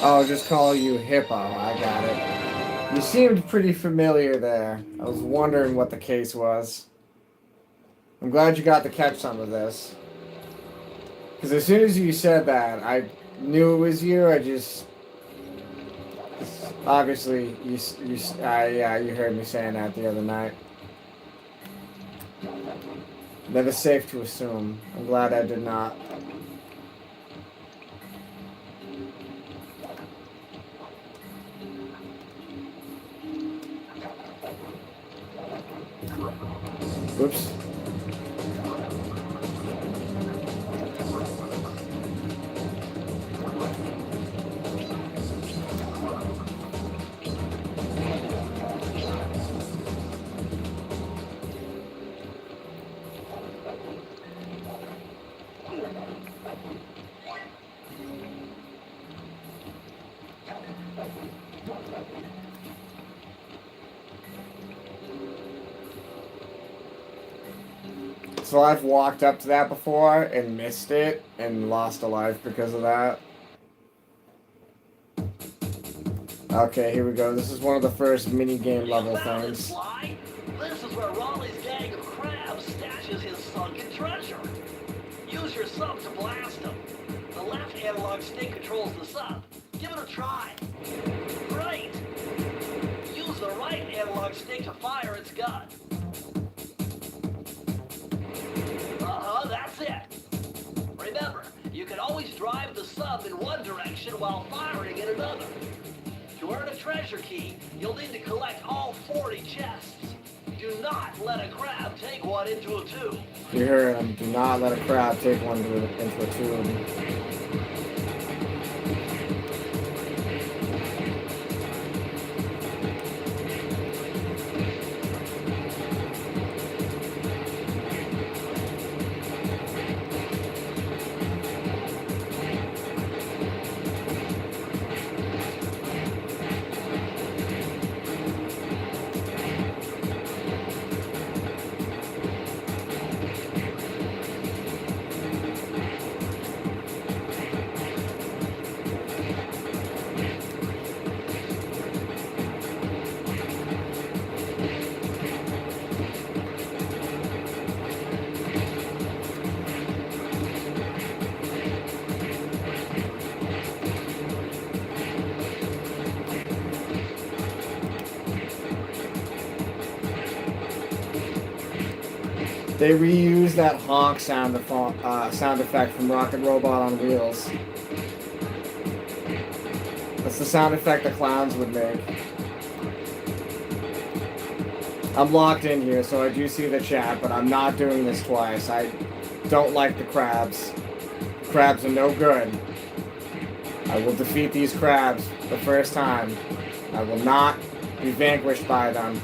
I'll just call you Hippo. I got it. You seemed pretty familiar there. I was wondering what the case was. I'm glad you got to catch some of this. Because as soon as you said that, I knew it was you. I just... Obviously, you heard me saying that the other night. Never safe to assume. I'm glad I did not. Oops. So I've walked up to that before and missed it and lost a life because of that. Okay, here we go. This is one of the first mini-game level things. Sly. This is where Raleigh's gang of crabs stashes his sunken treasure. Use your sub to blast him. The left analog stick controls the sub. Give it a try. Great. Use the right analog stick to fire its gun. That's it. Remember, you can always drive the sub in one direction while firing in another. To earn a treasure key, you'll need to collect all 40 chests. Do not let a crab take one into a tube. You heard him. Do not let a crab take one into a tube. They reused that honk sound effect from Rocket Robot on Wheels. That's the sound effect the clowns would make. I'm locked in here, so I do see the chat, but I'm not doing this twice. I don't like the crabs. Crabs are no good. I will defeat these crabs the first time. I will not be vanquished by them.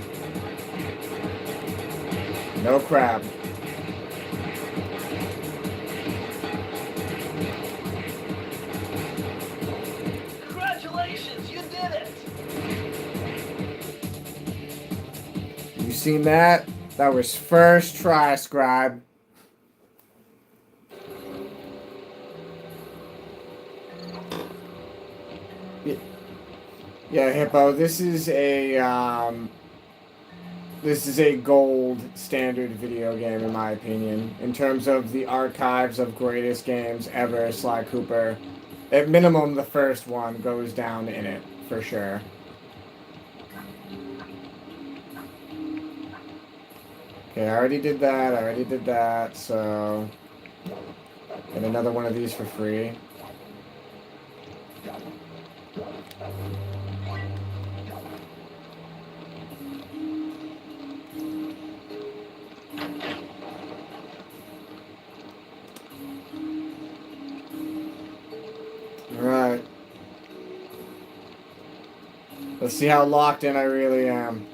No crab. Congratulations, you did it! You seen that? That was first try, Scribe. Yeah, Hippo, this is a gold standard video game in my opinion. In terms of the archives of greatest games ever, Sly Cooper, at minimum the first one goes down in it, for sure. Okay, I already did that, so get another one of these for free. Alright. Let's see how locked in I really am.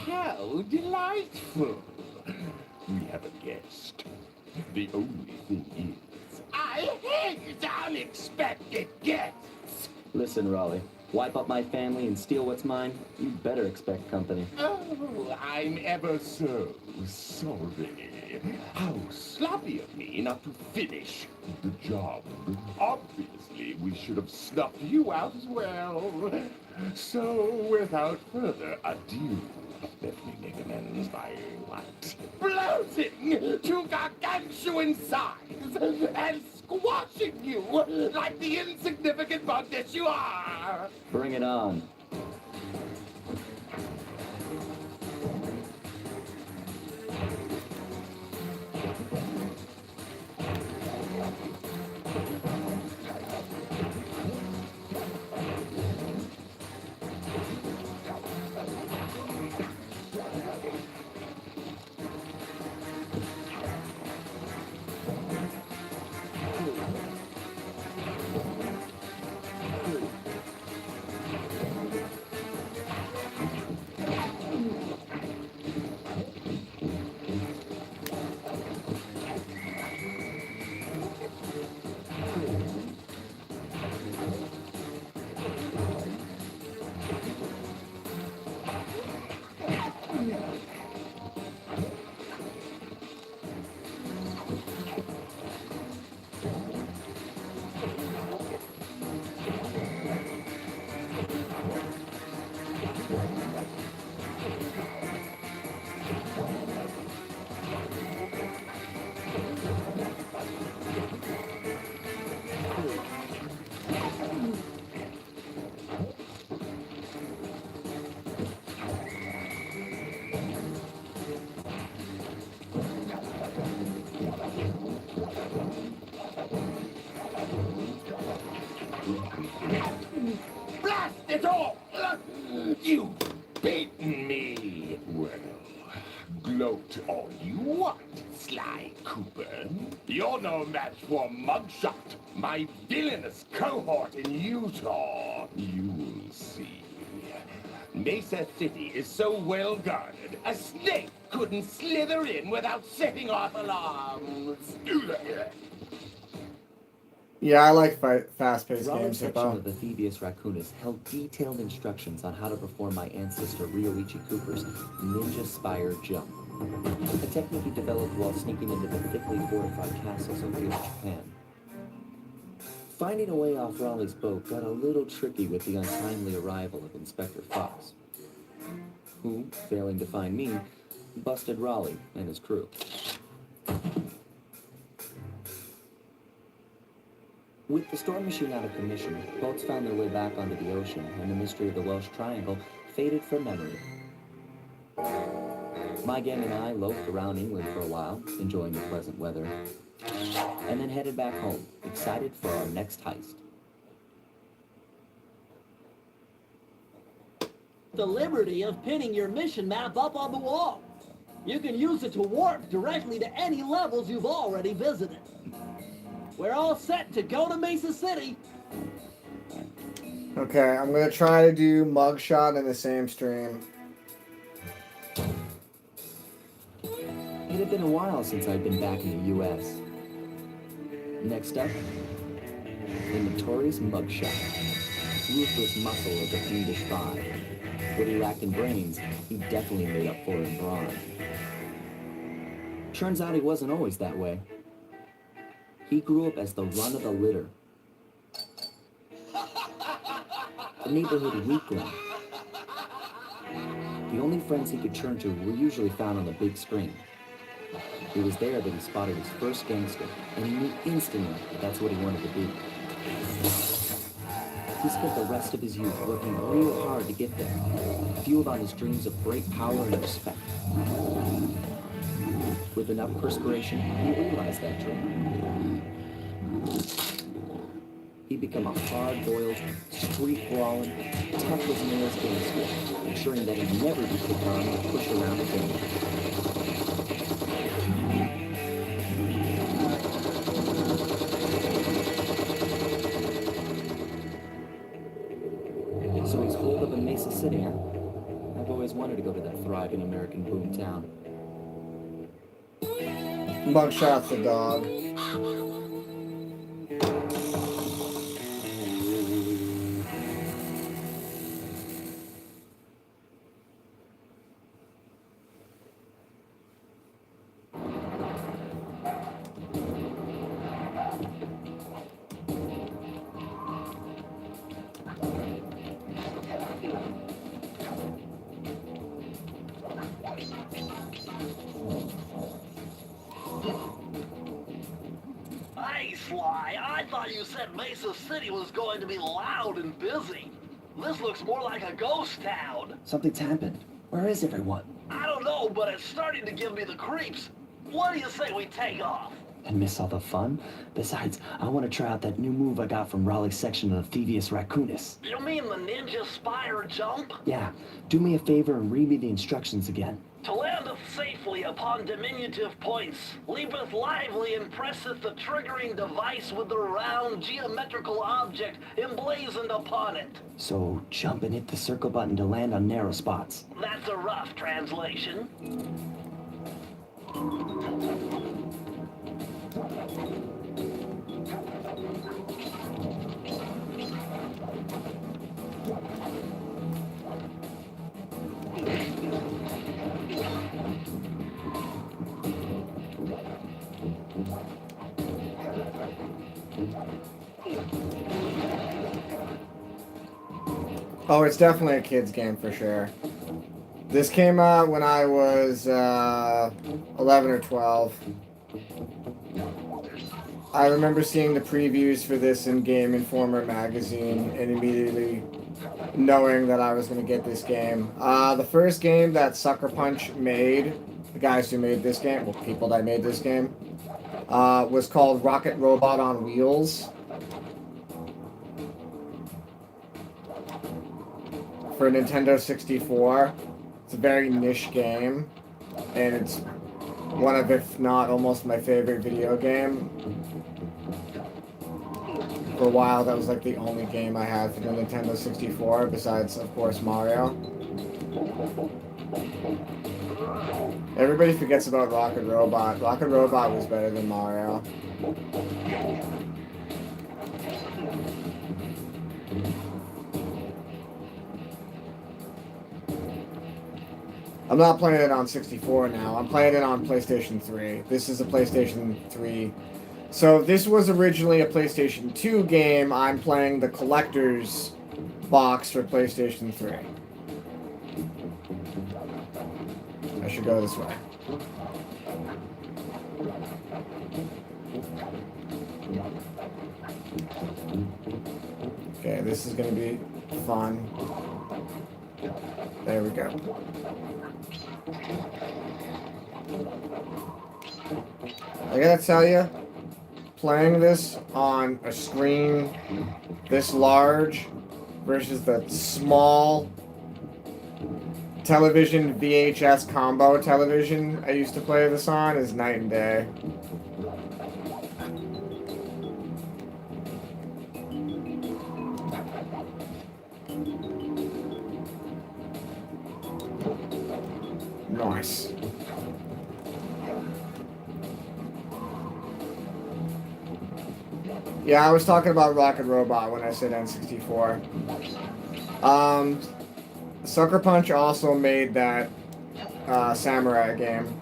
How delightful. We have a guest. The only thing is, I hate unexpected guests. Listen, Raleigh. Wipe up my family and steal what's mine? You better expect company. Oh, I'm ever so sorry. How sloppy of me not to finish the job. Obviously, we should have snuffed you out as well. So, without further ado, let me make amends by what? Bloating to gargantuan size and squashing you like the insignificant bug that you are! Bring it on. Blast it all! You've beaten me. Well, gloat all you want, Sly Cooper. You're no match for Mugshot, my villainous cohort in Utah. You will see. Mesa City is so well guarded, a snake couldn't slither in without setting off alarms. Yeah, I like fast-paced Raleigh's games, section Hippo. of the Thievius Raccoonus held detailed instructions on how to perform my ancestor Ryoichi Cooper's Ninja Spire Jump, a technique he developed while sneaking into the thickly fortified castles of East Japan. Finding a way off Raleigh's boat got a little tricky with the untimely arrival of Inspector Fox. who, failing to find me, busted Raleigh and his crew. With the storm machine out of commission, boats found their way back onto the ocean, and the mystery of the Welsh Triangle faded from memory. My gang and I loafed around England for a while, enjoying the pleasant weather, and then headed back home, excited for our next heist. The liberty of pinning your mission map up on the wall. You can use it to warp directly to any levels you've already visited. We're all set to go to Mesa City. Okay, I'm gonna try to do mugshot in the same stream. It had been a while since I'd been back in the U.S. Next up, the notorious mugshot. Ruthless muscle of the fiendish five. What he lacked in brains, he definitely made up for in brawn. Turns out he wasn't always that way. He grew up as the run of the litter. A neighborhood weakling. The only friends he could turn to were usually found on the big screen. It was there that he spotted his first gangster, and he knew instantly that that's what he wanted to be. He spent the rest of his youth working real hard to get there, fueled on his dreams of great power and respect. With enough perspiration, he realized that dream. He'd become a hard-boiled, street-brawling, tough-as-nails gangster, ensuring that he'd never be picked on or pushed around again. So he's holed up in Mesa City, huh? I've always wanted to go to that thriving American boom town. Mugshot's the dog. Hey, Sly, I thought you said Mesa City was going to be loud and busy. This looks more like a ghost town. Something's happened. Where is everyone? I don't know, but it's starting to give me the creeps. What do you say we take off? And miss all the fun? Besides, I want to try out that new move I got from Raleigh's section of the thieves Raccoonus. You mean the ninja spire jump? Yeah, do me a favor and read me the instructions again. To landeth safely upon diminutive points, leapeth lively and presseth the triggering device with the round geometrical object emblazoned upon it. So jump and hit the circle button to land on narrow spots. That's a rough translation. Oh, it's definitely a kid's game for sure. This came out when I was 11 or 12. I remember seeing the previews for this in Game Informer magazine and immediately knowing that I was going to get this game. The first game that Sucker Punch made, the guys who made this game, well, people that made this game, was called Rocket Robot on Wheels. For Nintendo 64. It's a very niche game, and it's one of, if not almost my favorite video game. For a while, that was like the only game I had for the Nintendo 64, besides, of course, Mario. Everybody forgets about Rocket Robot. Rocket Robot was better than Mario. I'm not playing it on 64 now. I'm playing it on PlayStation 3. This is a PlayStation 3. So this was originally a PlayStation 2 game. I'm playing the collector's box for PlayStation 3. should go this way. Okay, this is gonna be fun. There we go. I gotta tell you, playing this on a screen this large versus the small television VHS combo television I used to play this on is night and day. Nice. Yeah, I was talking about Rocket Robot when I said N64. Sucker Punch also made that samurai game.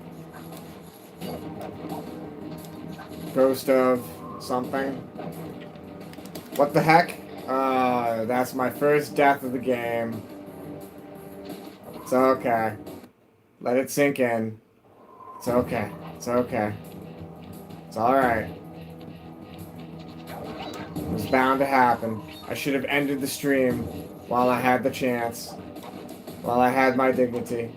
Ghost of something. What the heck? That's my first death of the game. It's okay. Let it sink in. It's okay. It's okay. It's alright. It was bound to happen. I should have ended the stream while I had the chance. While I had my dignity.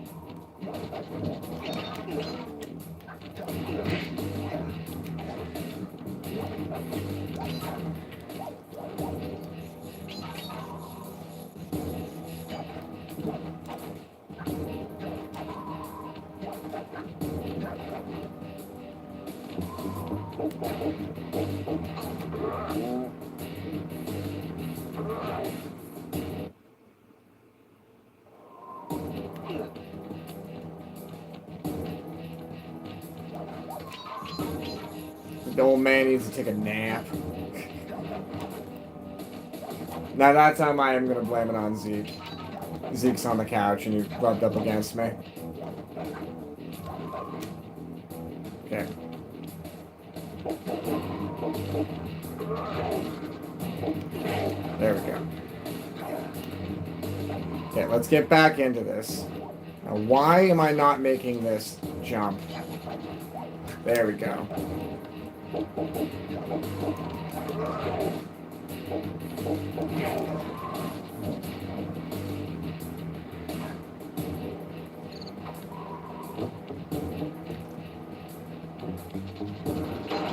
The old man needs to take a nap. Now that time I am going to blame it on Zeke. Zeke's on the couch and he rubbed up against me. Okay. There we go. Okay, let's get back into this. Now, why am I not making this jump? There we go.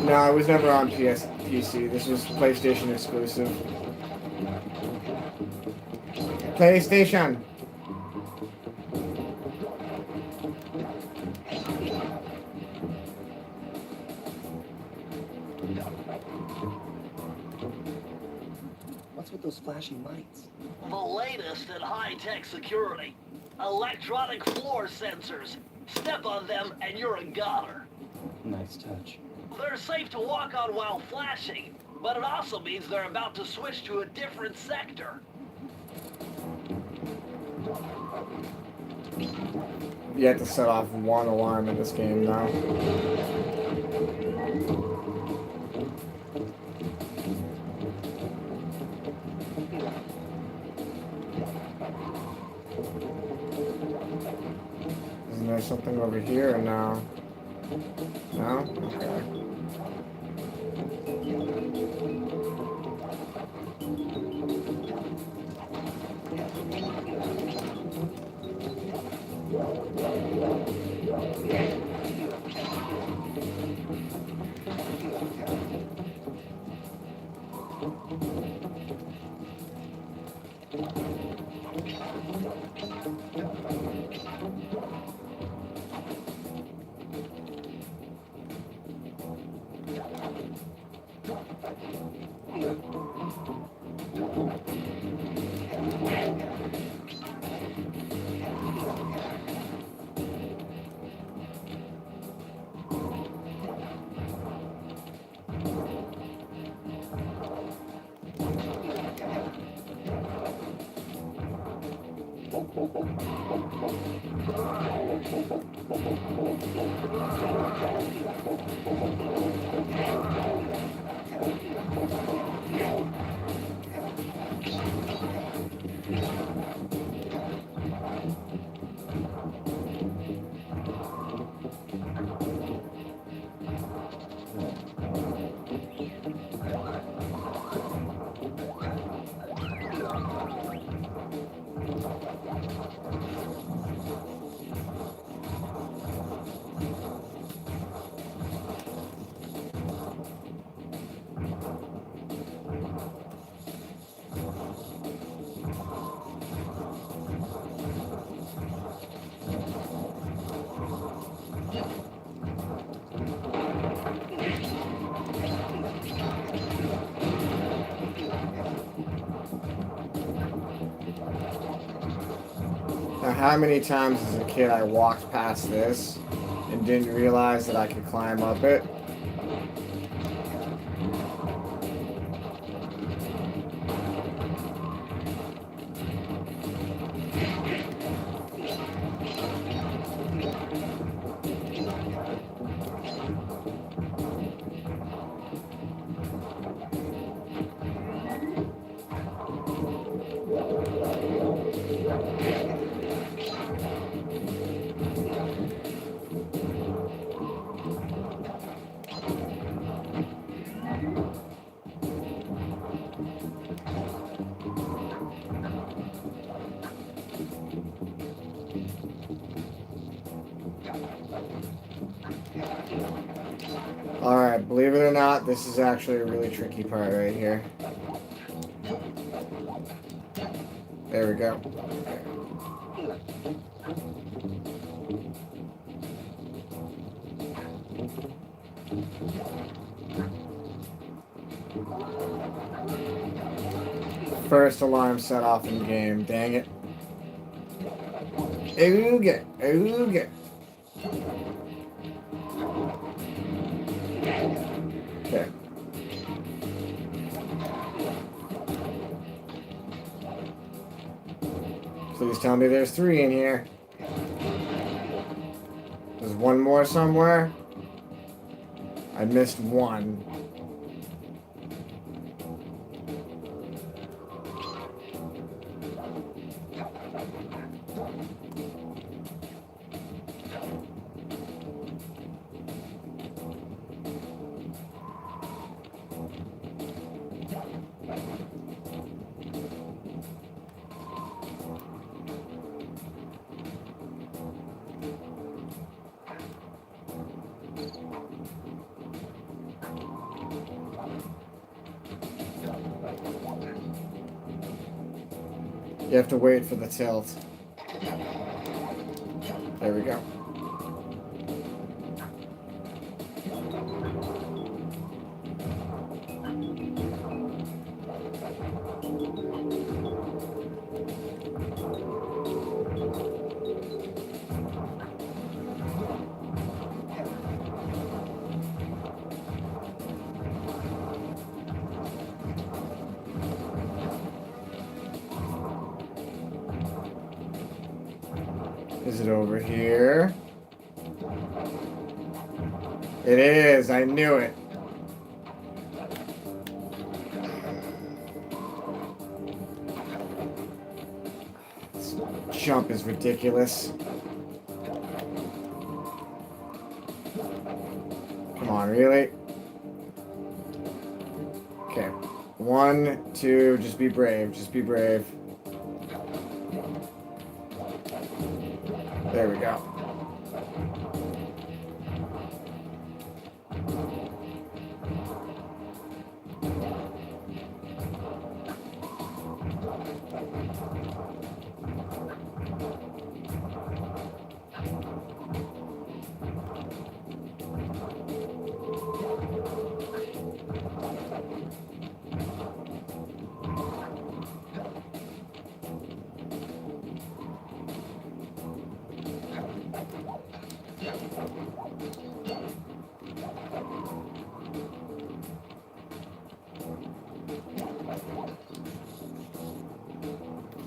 No, it was never on PC. This was PlayStation exclusive. PlayStation! What's with those flashing lights? The latest in high-tech security. Electronic floor sensors. Step on them and you're a goner. Nice touch. They're safe to walk on while flashing, but it also means they're about to switch to a different sector. You have to set off one alarm in this game now. Isn't there something over here or no? No? Okay. Now, how many times as a kid I walked past this and didn't realize that I could climb up it? Alright, believe it or not, this is actually a really tricky part right here. There we go. First alarm set off in the game, dang it. Ooga, ooga. Okay. Please tell me there's 3 in here. There's one more somewhere. I missed 1. You have to wait for the tilt. There we go. Is it over here? It is. I knew it. This jump is ridiculous. Come on, really? Okay. 1, 2, just be brave. Just be brave. There we go.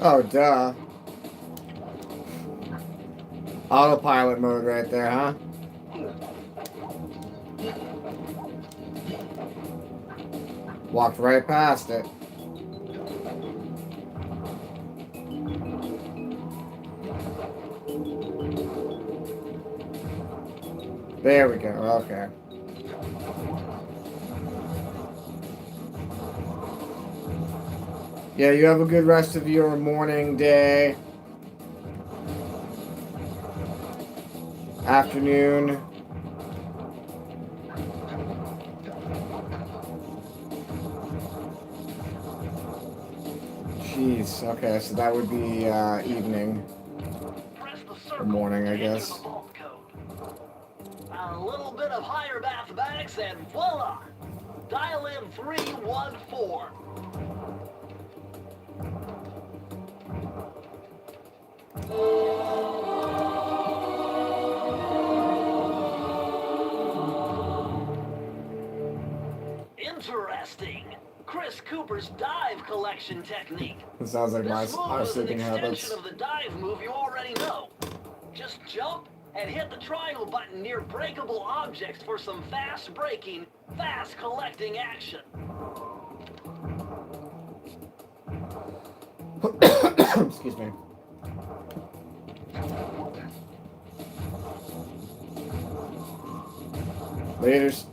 Oh, duh. Autopilot mode right there, huh? Walked right past it. There we go, okay. Yeah, you have a good rest of your morning, day, afternoon. Jeez, okay, so that would be evening. Or morning, I guess. A little bit of higher mathematics and voila! Dial in 314. Interesting. Chris Cooper's dive collection technique. It sounds like This our move is an sleeping habits. extension of the dive move you already know. Just jump and hit the triangle button near breakable objects for some fast breaking, fast collecting action. Excuse me. Laters.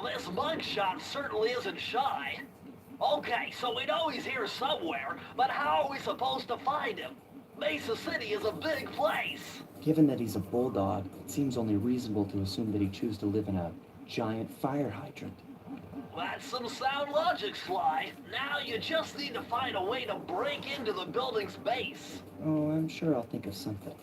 This mugshot certainly isn't shy. Okay, so we know he's here somewhere, but how are we supposed to find him? Mesa City is a big place. Given that he's a bulldog, it seems only reasonable to assume that he'd choose to live in a giant fire hydrant. That's some sound logic, Sly. Now you just need to find a way to break into the building's base. Oh, I'm sure I'll think of something.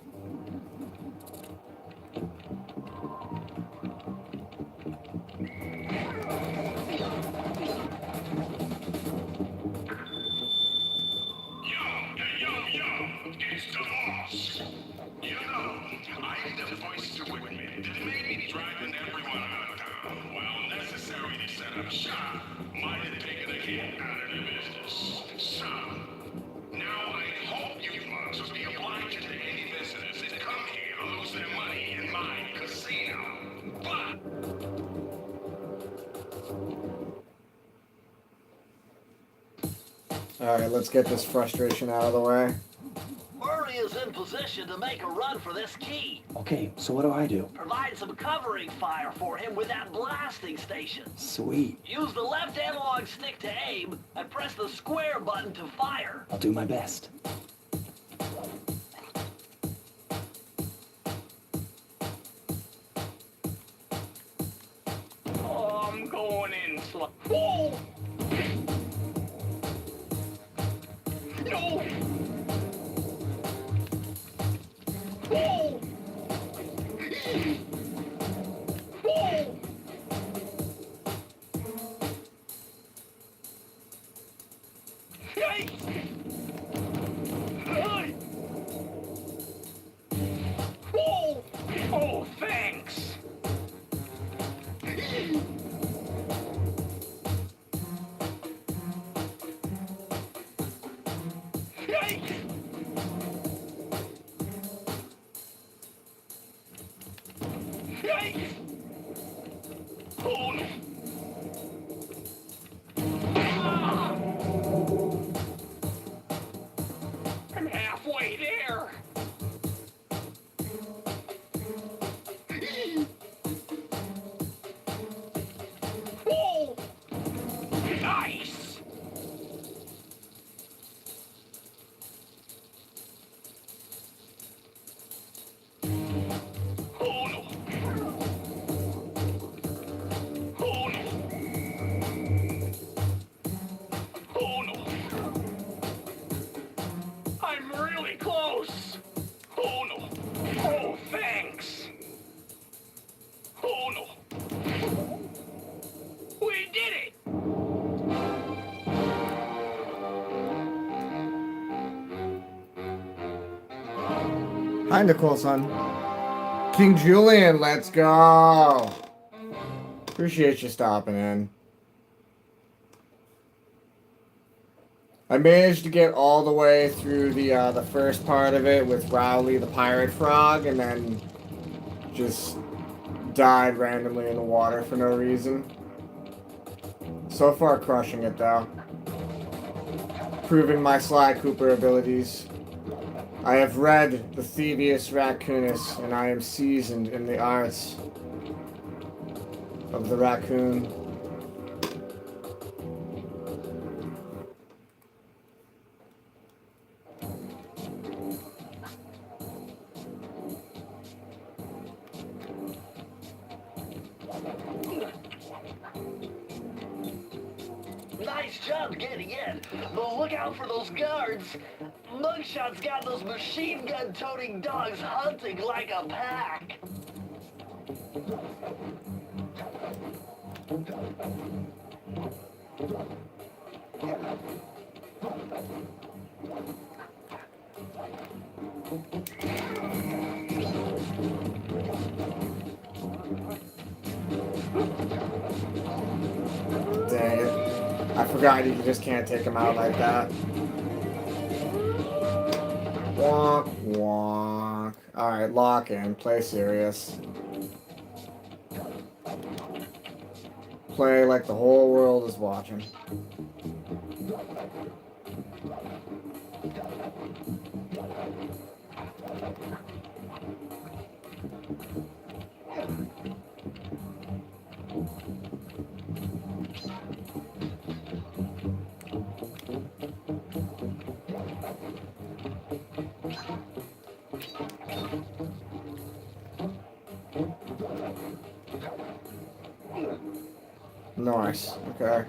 It's the boss. You know, I need a voice to admit that it may be driving everyone out of town while necessary to set up shop might have taken a hit out of the business. So, now I hope you folks will be obliged to any visitors that come here to lose their money in my casino. But Alright, let's get this frustration out of the way. Murray is in position to make a run for this key. Okay, so what do I do? Provide some covering fire for him with that blasting station. Sweet. Use the left analog stick to aim and press the square button to fire. I'll do my best. oh, I'm going in slow. Whoa! No! Whoa! Whoa! Yikes! Ay! Whoa! Oh, thanks! Yikes! Yikes! Oh no! Ah! I'm halfway there! Whoa! Nice! Oh no! Oh no! Oh no! I'm really close! Oh no! Oh, thanks! Oh no! We did it! Hi, Nicole, son. King Julian, let's go. Appreciate you stopping in. I managed to get all the way through the first part of it with Rowley the pirate frog, and then just died randomly in the water for no reason. So far, crushing it though. Proving my Sly Cooper abilities. I have read the Thievius Raccoonus, and I am seasoned in the arts of the raccoon. Nice job getting in, but look out for those guards. Mugshot's got those machine gun toting dogs hunting like a pack. Dang it. I forgot you just can't take him out like that. Wonk, wonk. Alright, lock in. Play serious. Play like the whole world is watching. Nice. Okay.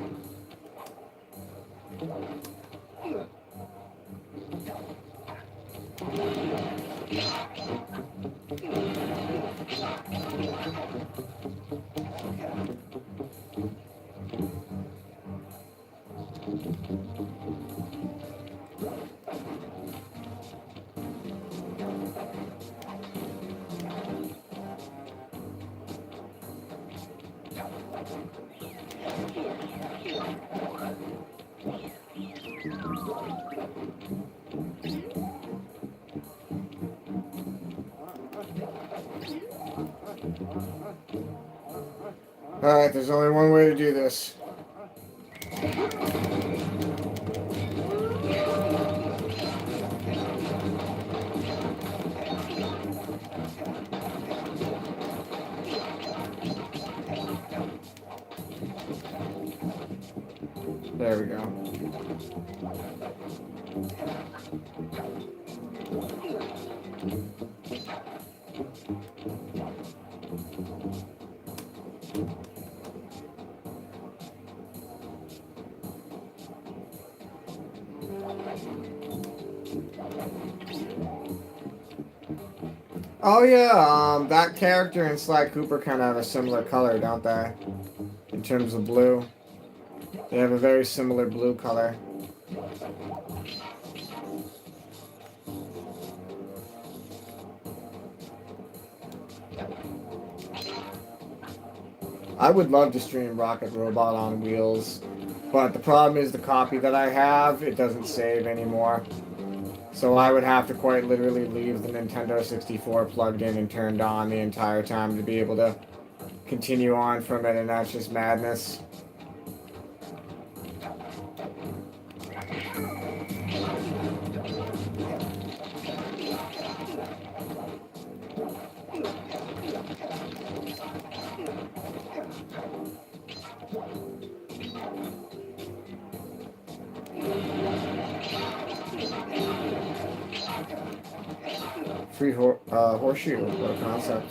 Alright, there's only one way to do this. There we go. Oh yeah, that character and Sly Cooper kind of have a similar color, don't they? In terms of blue. They have a very similar blue color. I would love to stream Rocket Robot on Wheels, but the problem is the copy that I have, it doesn't save anymore. So I would have to quite literally leave the Nintendo 64 plugged in and turned on the entire time to be able to continue on from it, and that's just madness. Free horseshoe, what a concept.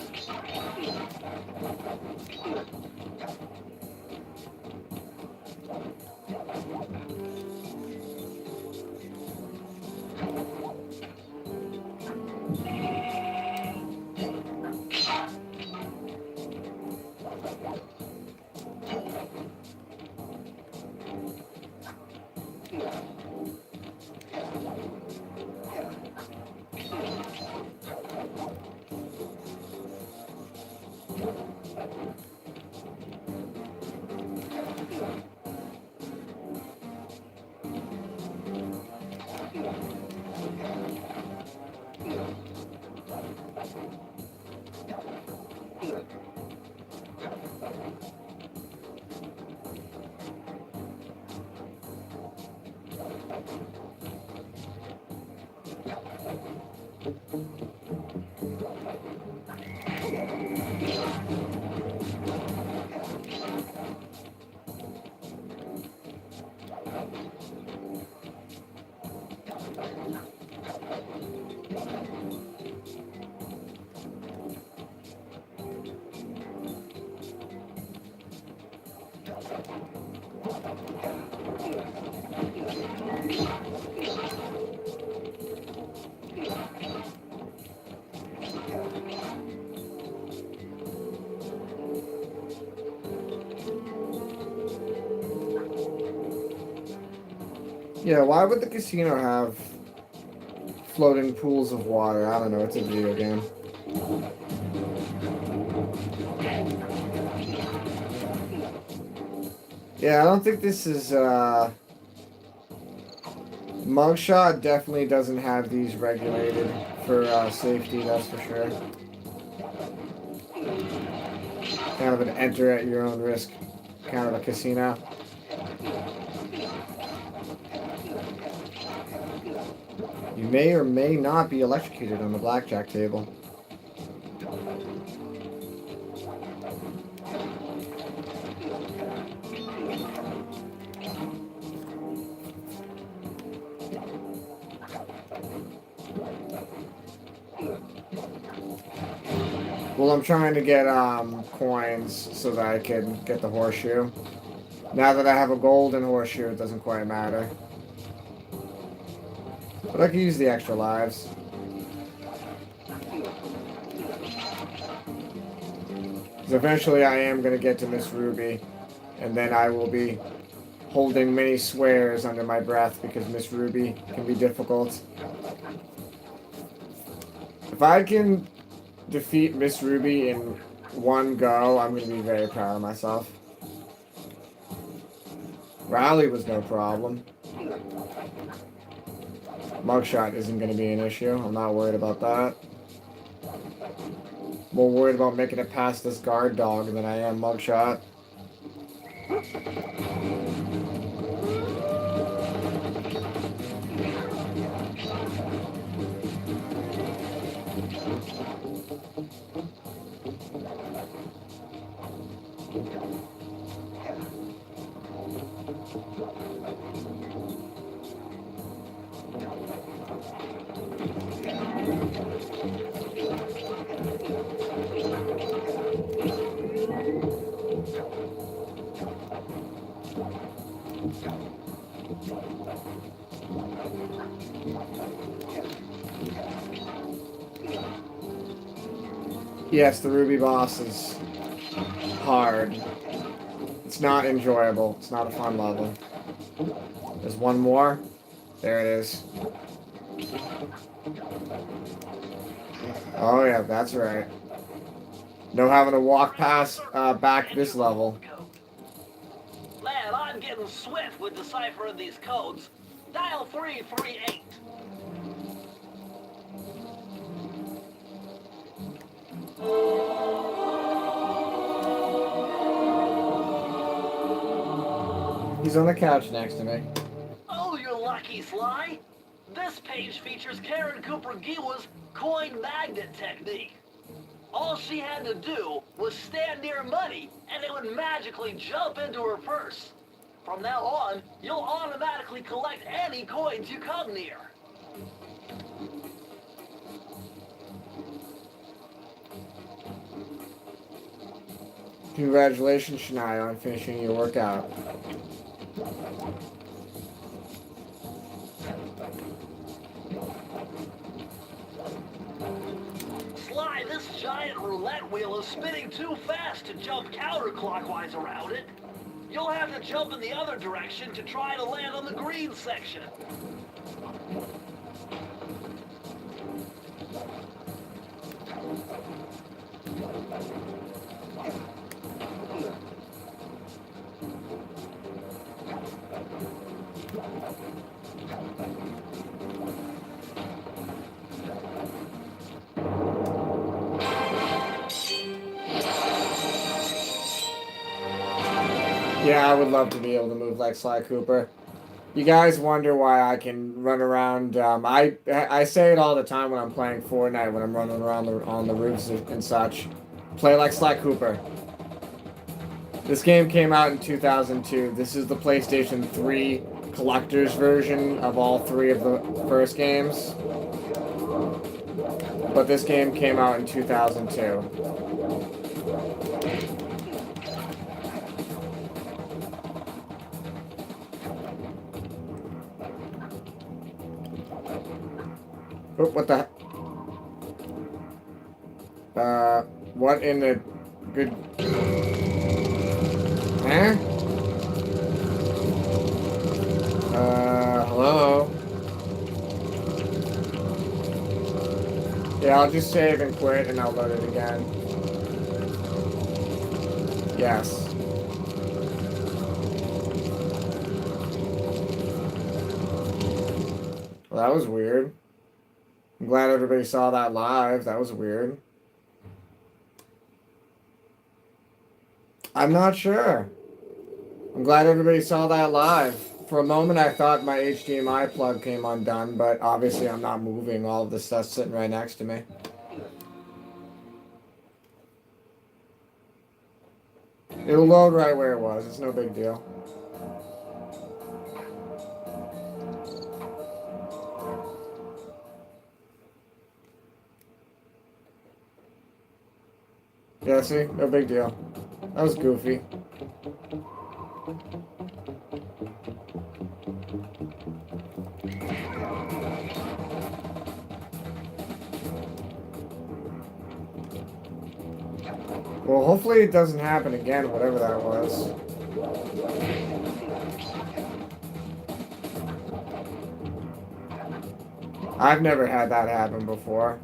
Yeah, why would the casino have floating pools of water? I don't know, it's a video game. Yeah, I don't think this is, Mugshot definitely doesn't have these regulated for safety, that's for sure. Kind of an enter at your own risk kind of a casino. You may or may not be electrocuted on the blackjack table. Well, I'm trying to get coins so that I can get the horseshoe. Now that I have a golden horseshoe, it doesn't quite matter. But I can use the extra lives. Because eventually I am going to get to Miss Ruby. And then I will be holding many swears under my breath because Miss Ruby can be difficult. If I can defeat Miss Ruby in one go, I'm going to be very proud of myself. Rally was no problem. Mugshot isn't going to be an issue. I'm not worried about that. More worried about making it past this guard dog than I am Mugshot. Yes, the Ruby boss is hard. It's not enjoyable. It's not a fun level. There's one more. There it is. Oh yeah, that's right. No having to walk past back this level. Man, I'm getting swift with deciphering these codes. Dial 338. He's on the couch next to me. Oh, you're lucky, Sly. This page features Karen Cooper Giwa's coin magnet technique. All she had to do was stand near money, and it would magically jump into her purse. From now on, you'll automatically collect any coins you come near. Congratulations, Shania, on finishing your workout. Sly, this giant roulette wheel is spinning too fast to jump counterclockwise around it. You'll have to jump in the other direction to try to land on the green section. Yeah, I would love to be able to move like Sly Cooper. You guys wonder why I can run around. I say it all the time when I'm playing Fortnite, when I'm running around on the roofs and such. Play like Sly Cooper. This game came out in 2002. This is the PlayStation 3 collector's version of all three of the first games. But this game came out in 2002. Oh, what the? What in the good? Huh? Hello? Yeah, I'll just save and quit and I'll load it again. Yes. Well, that was weird. I'm glad everybody saw that live. That was weird. I'm not sure. I'm glad everybody saw that live. For a moment, I thought my HDMI plug came undone, but obviously I'm not moving. All of the stuff's sitting right next to me. It'll load right where it was. It's no big deal. Yeah, see? No big deal. That was goofy. Well, hopefully it doesn't happen again, whatever that was. I've never had that happen before.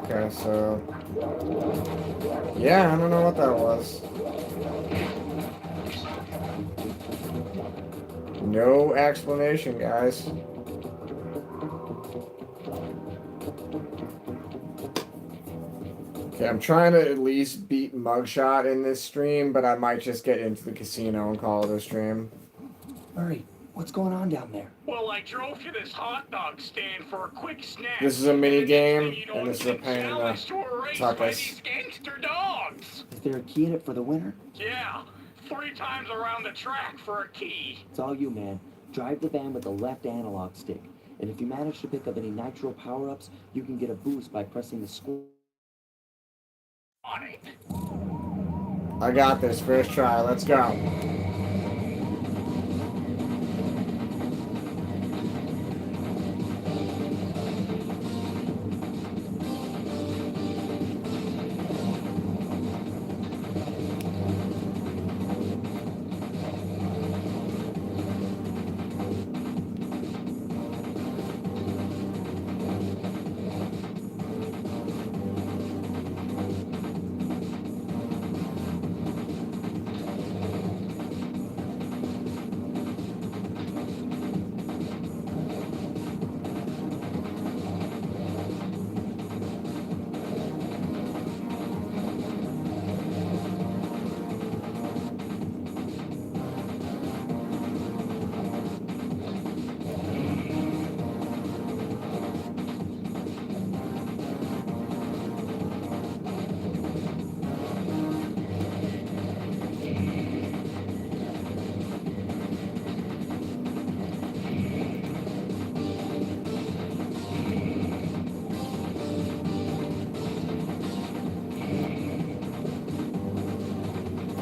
Okay, so... yeah, I don't know what that was. No explanation, guys. Okay, I'm trying to at least beat Mugshot in this stream, but I might just get into the casino and call it a stream. Murray, what's going on down there? Well, I drove to this hot dog stand for a quick snack. This is a mini game, You know, and this is a pain in the to a race tuck by us. these gangster dogs. Is there a key in it for the winner? Yeah, 3 times around the track for a key. It's all you, man. Drive the van with the left analog stick. And if you manage to pick up any nitro power-ups, you can get a boost by pressing the score. On it. I got this. First try. Let's go.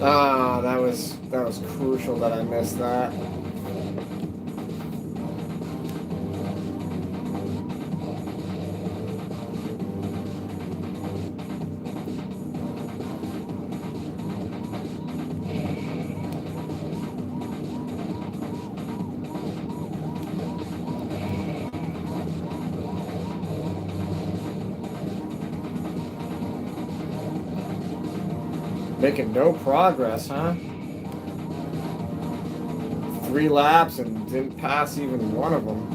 Ah, that was crucial that I missed that. Making no progress, huh? 3 laps and didn't pass even one of them.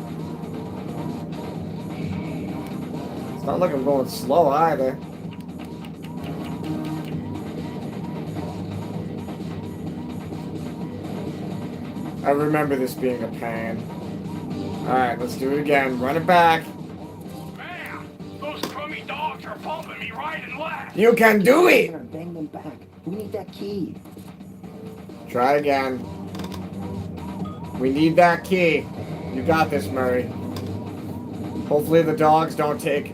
It's not like I'm going slow either. I remember this being a pain. Alright, let's do it again. Run it back. Man, those crummy dogs are bumping me right and left. You can do it! Bang them back. We need that key. Try again. We need that key. You got this, Murray. Hopefully the dogs don't take...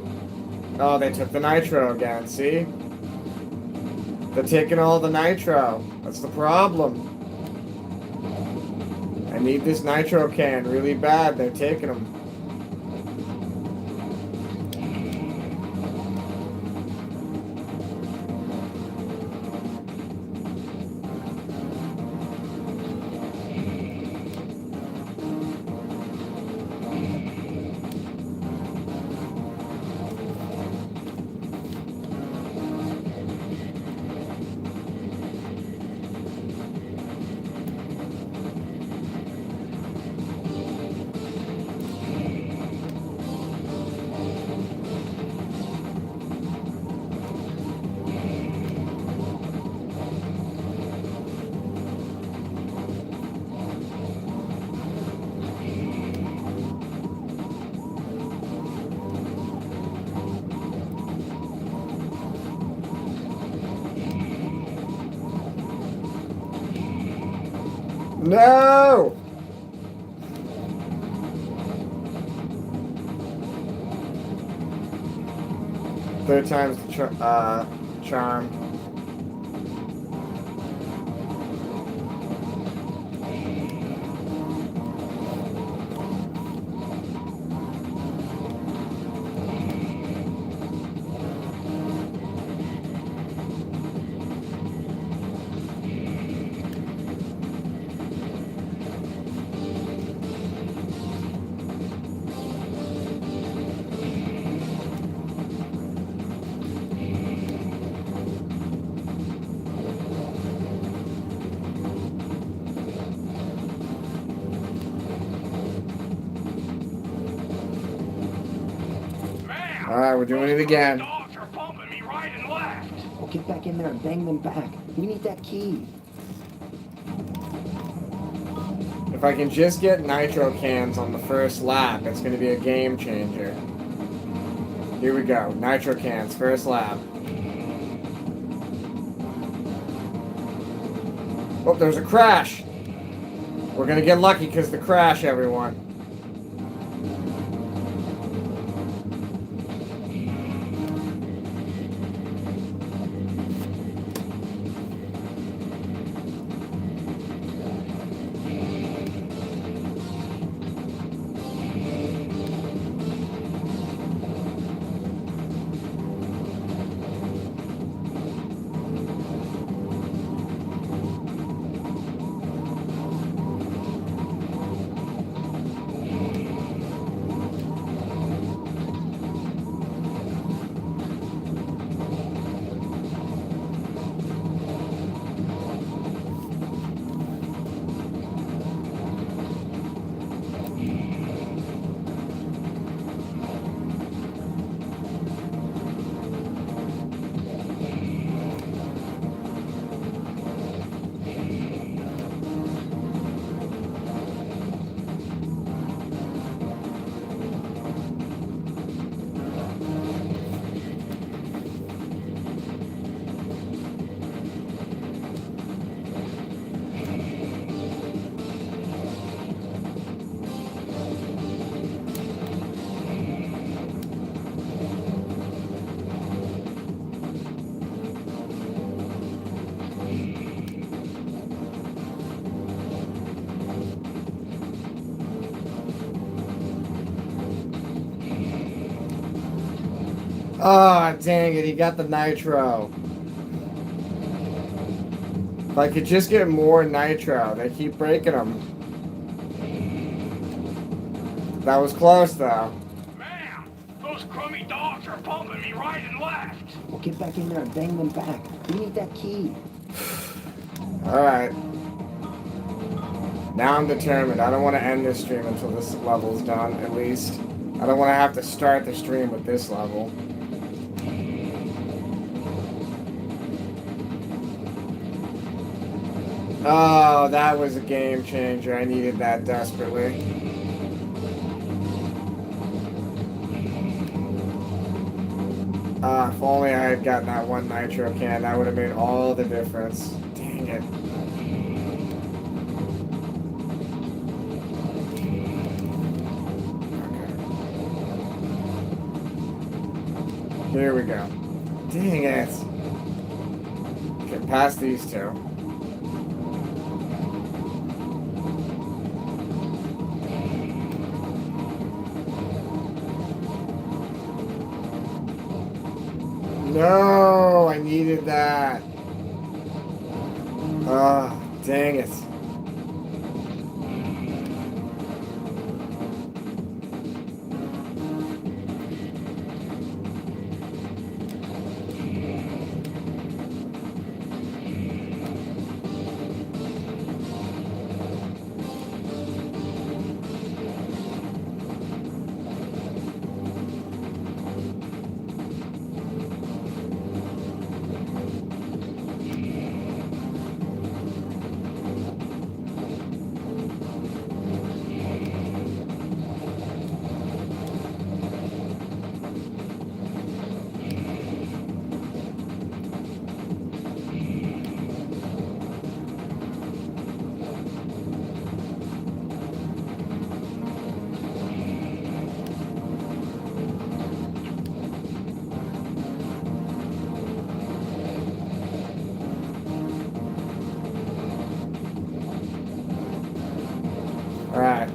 Oh, they took the nitro again, see? They're taking all the nitro. That's the problem. I need this nitro can really bad. They're taking them. No! Third time's the charm. Alright, we're doing it again. Dogs are bumping me right and left. Well, get back in there and bang them back. We need that key. If I can just get nitro cans on the first lap, it's going to be a game changer. Here we go. Nitro cans, first lap. Oh, there's a crash. We're going to get lucky because the crash, everyone. Oh, dang it, he got the nitro. If I could just get more nitro, they keep breaking them. That was close, though. Man, those crummy dogs are bumping me right and left. Well, get back in there and bang them back. We need that key. Alright. Now I'm determined. I don't want to end this stream until this level's done, at least. I don't want to have to start the stream with this level. Oh, that was a game changer. I needed that desperately. If only I had gotten that one nitro can, that would have made all the difference. Dang it. Okay. Here we go. Dang it. Get past these two. No, I needed that. Ah, dang it. Alright.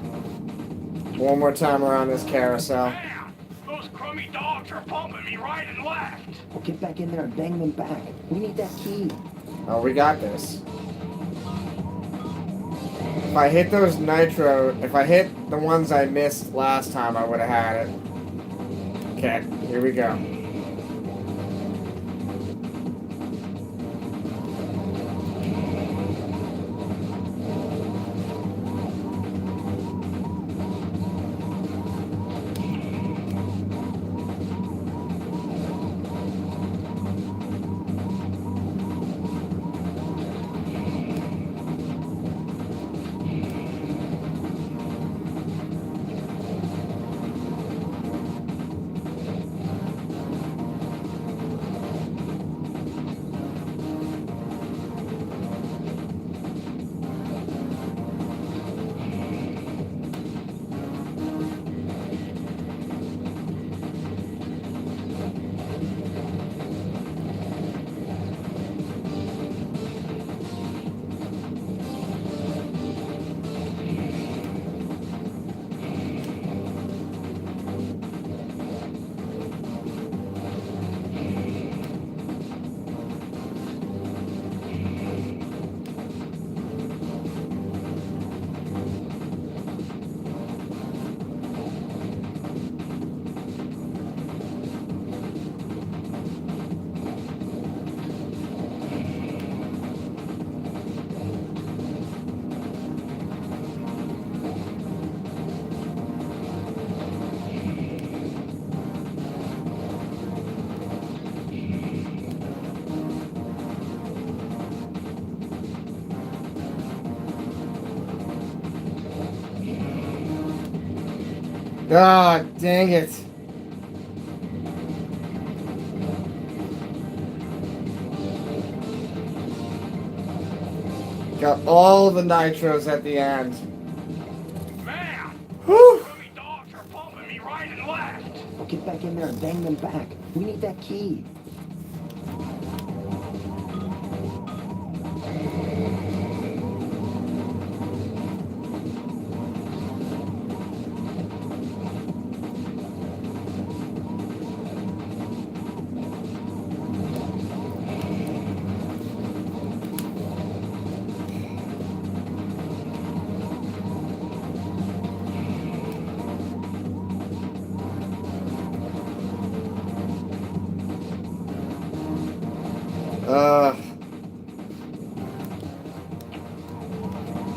One more time around this carousel. Man, those crummy dogs are bumping me right and left. Well, get back in there and bang them back. We need that key. Oh, we got this. If I hit those nitro, if I hit the ones I missed last time, I would have had it. Okay, here we go. Ah, dang it. Got all the nitros at the end. Man, Whew. crummy dogs are bumping me right and left. Well, get back in there and bang them back. We need that key.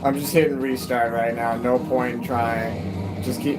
I'm just hitting restart right now. No point in trying. Just keep...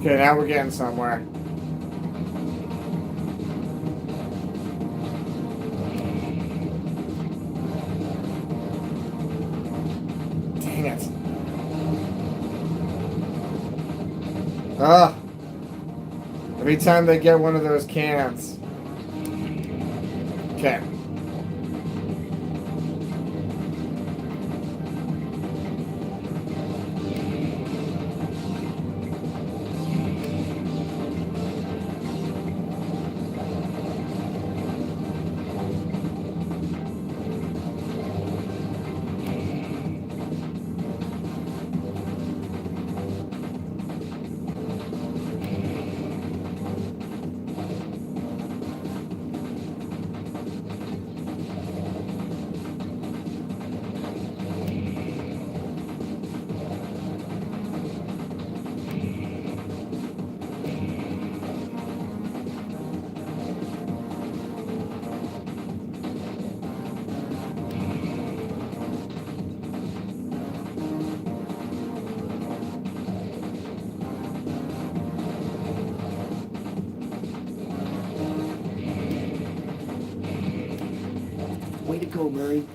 Okay, now we're getting somewhere. Dang it. Ah! Every time they get one of those cans. Okay. Way to go, Murray.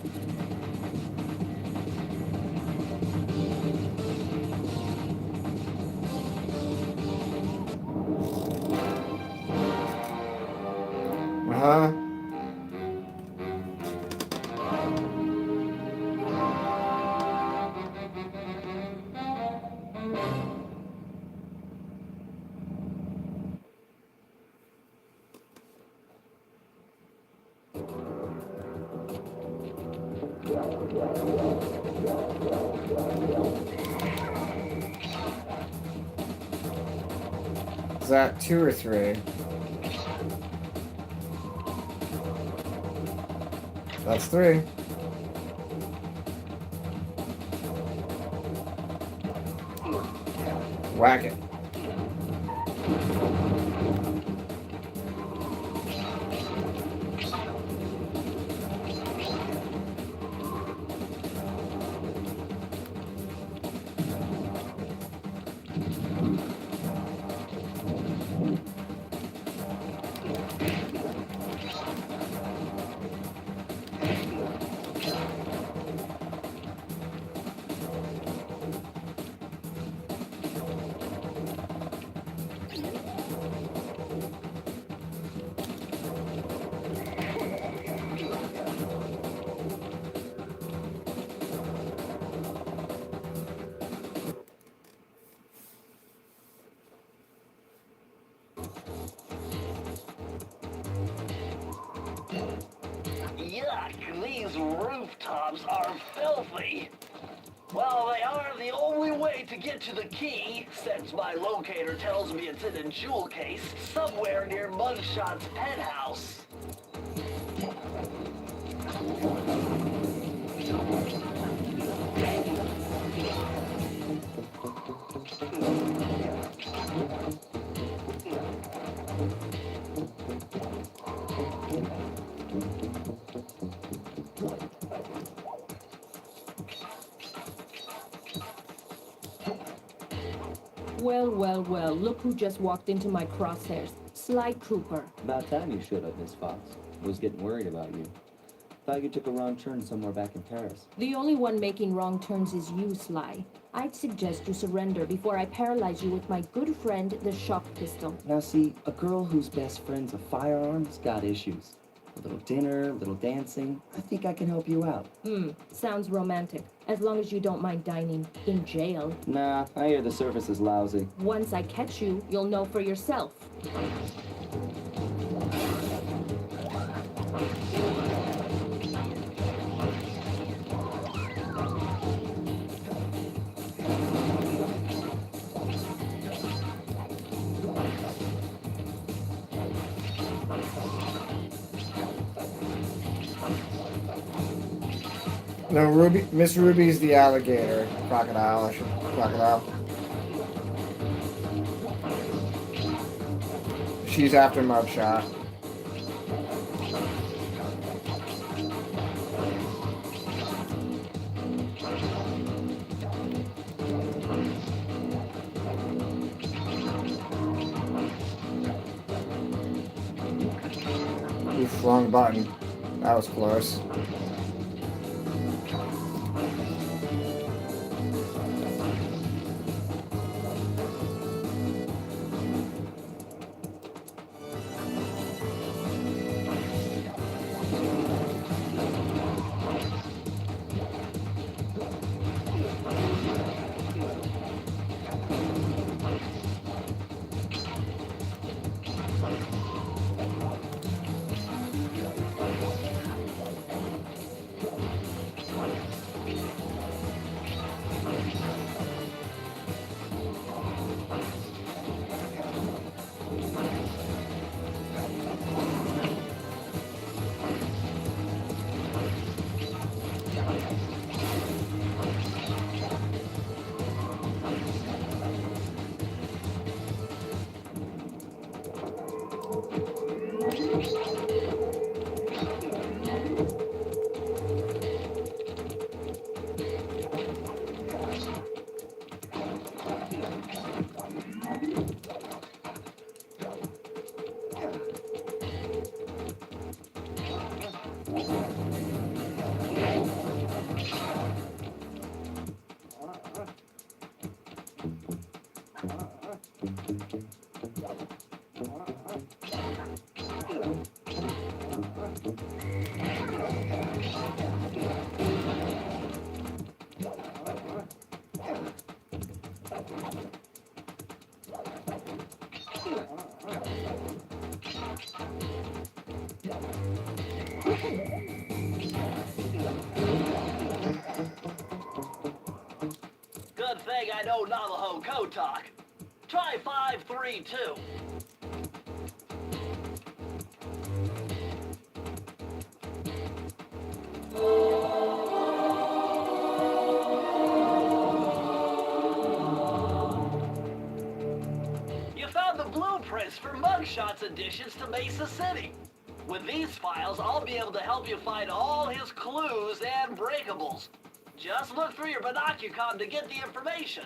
Uh-huh. Is that 2 or 3? That's 3. Whack it. Yuck, these rooftops are filthy. Well, they are the only way to get to the key, since my locator tells me it's in a jewel case somewhere near Mugshot's penthouse. Well, well, well, look who just walked into my crosshairs. Sly Cooper. About time you showed up, Miss Fox. Was getting worried about you. Thought you took a wrong turn somewhere back in Paris. The only one making wrong turns is you, Sly. I'd suggest you surrender before I paralyze you with my good friend, the shock pistol. Now see, a girl whose best friend's a firearm's got issues. A little dinner, a little dancing. I think I can help you out. Sounds romantic. As long as you don't mind dining in jail. Nah, I hear the service is lousy. Once I catch you, you'll know for yourself. No, Ruby. Miss Ruby's the alligator. Crocodile. Crocodile. She's after Mugshot. Wrong button. That was close. Good thing I know Navajo code talk. Try 532. You found the blueprints for mugshots additions to Mesa City. With these files, I'll be able to help you find all his clues and breakables. Just look through your binocucom to get the information.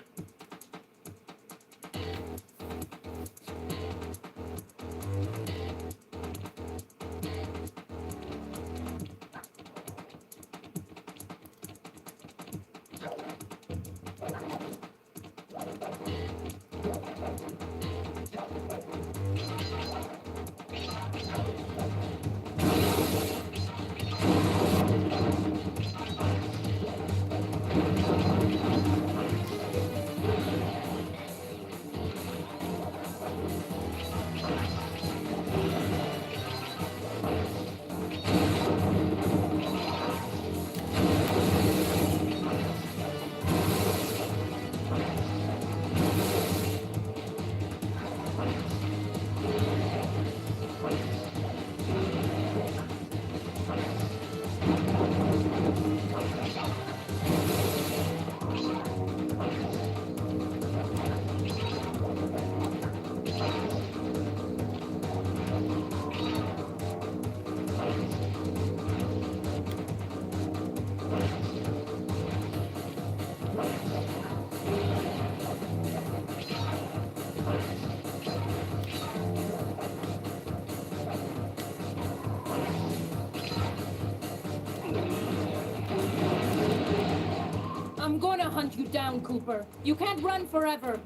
I'm gonna hunt you down, Cooper. You can't run forever.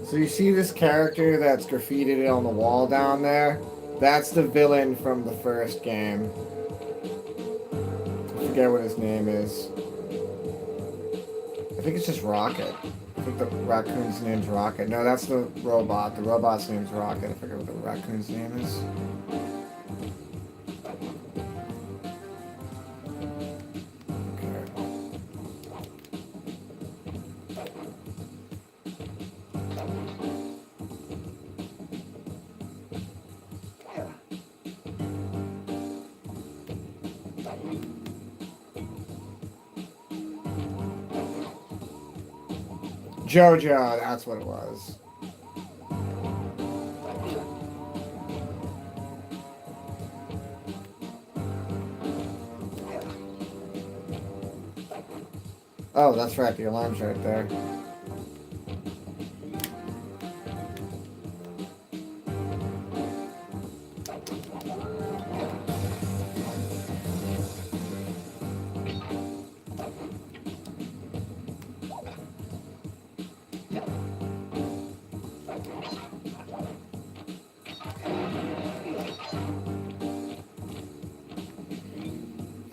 So you see this character that's graffitied on the wall down there? That's the villain from the first game. I forget what his name is. I think it's just Rocket. I think the raccoon's name's Rocket. No, that's the robot. The robot's name's Rocket. I forget what the raccoon's name is. Jojo, that's what it was. Oh, that's right, the alarm's right there.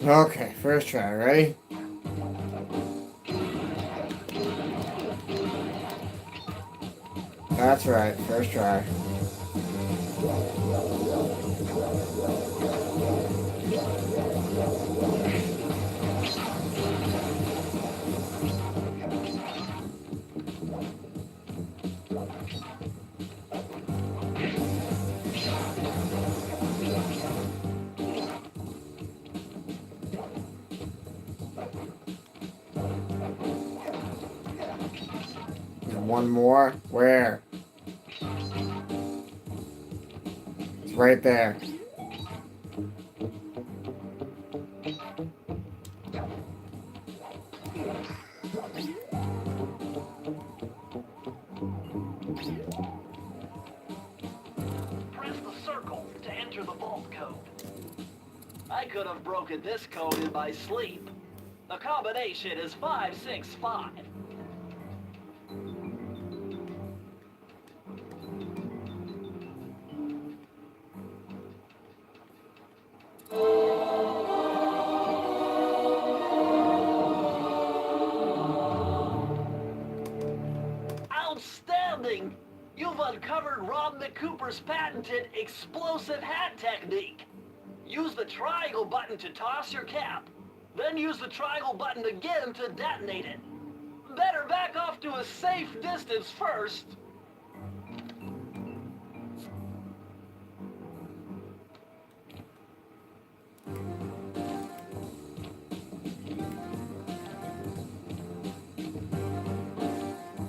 Okay, first try, ready? That's right, first try. One more. Where? It's right there. Press the circle to enter the vault code. I could have broken this code in my sleep. The combination is 565. Outstanding! You've uncovered Rob McCooper's patented explosive hat technique. Use the triangle button to toss your cap. Then use the triangle button again to detonate it. Better back off to a safe distance first.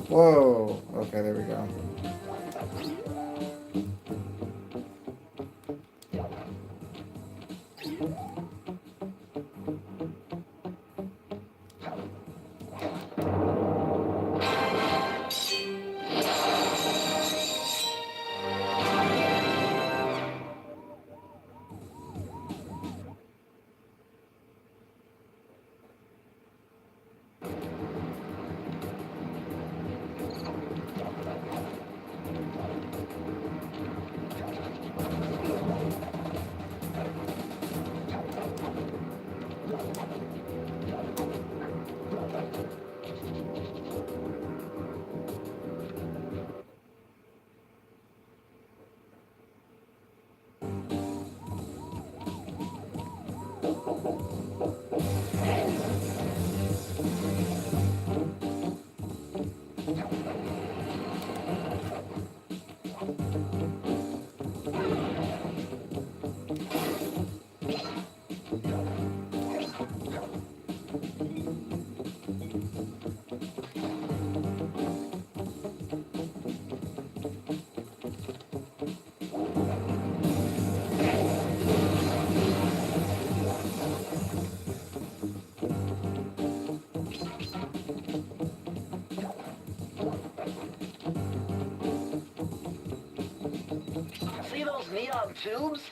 Whoa. Okay, there we go. neon tubes?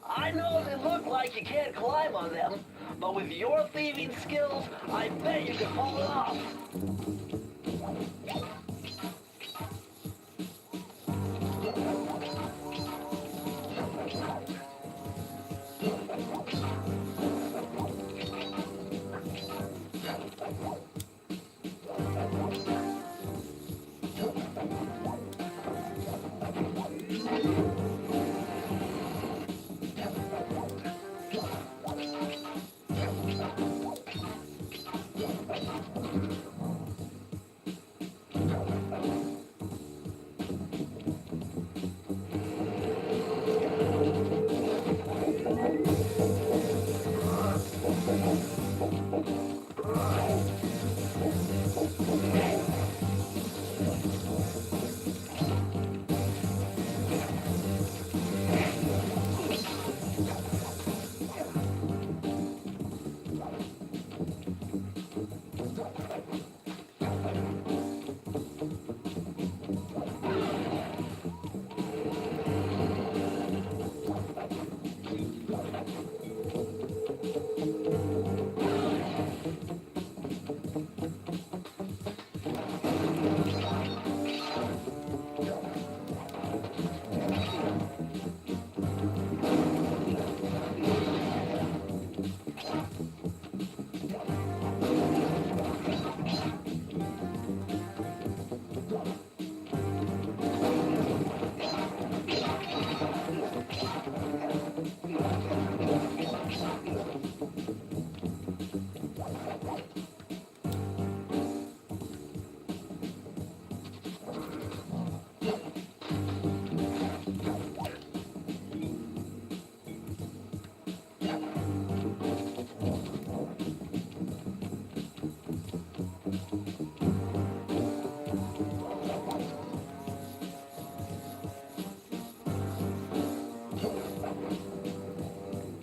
I know they look like you can't climb on them, but with your thieving skills, I bet you can pull it off.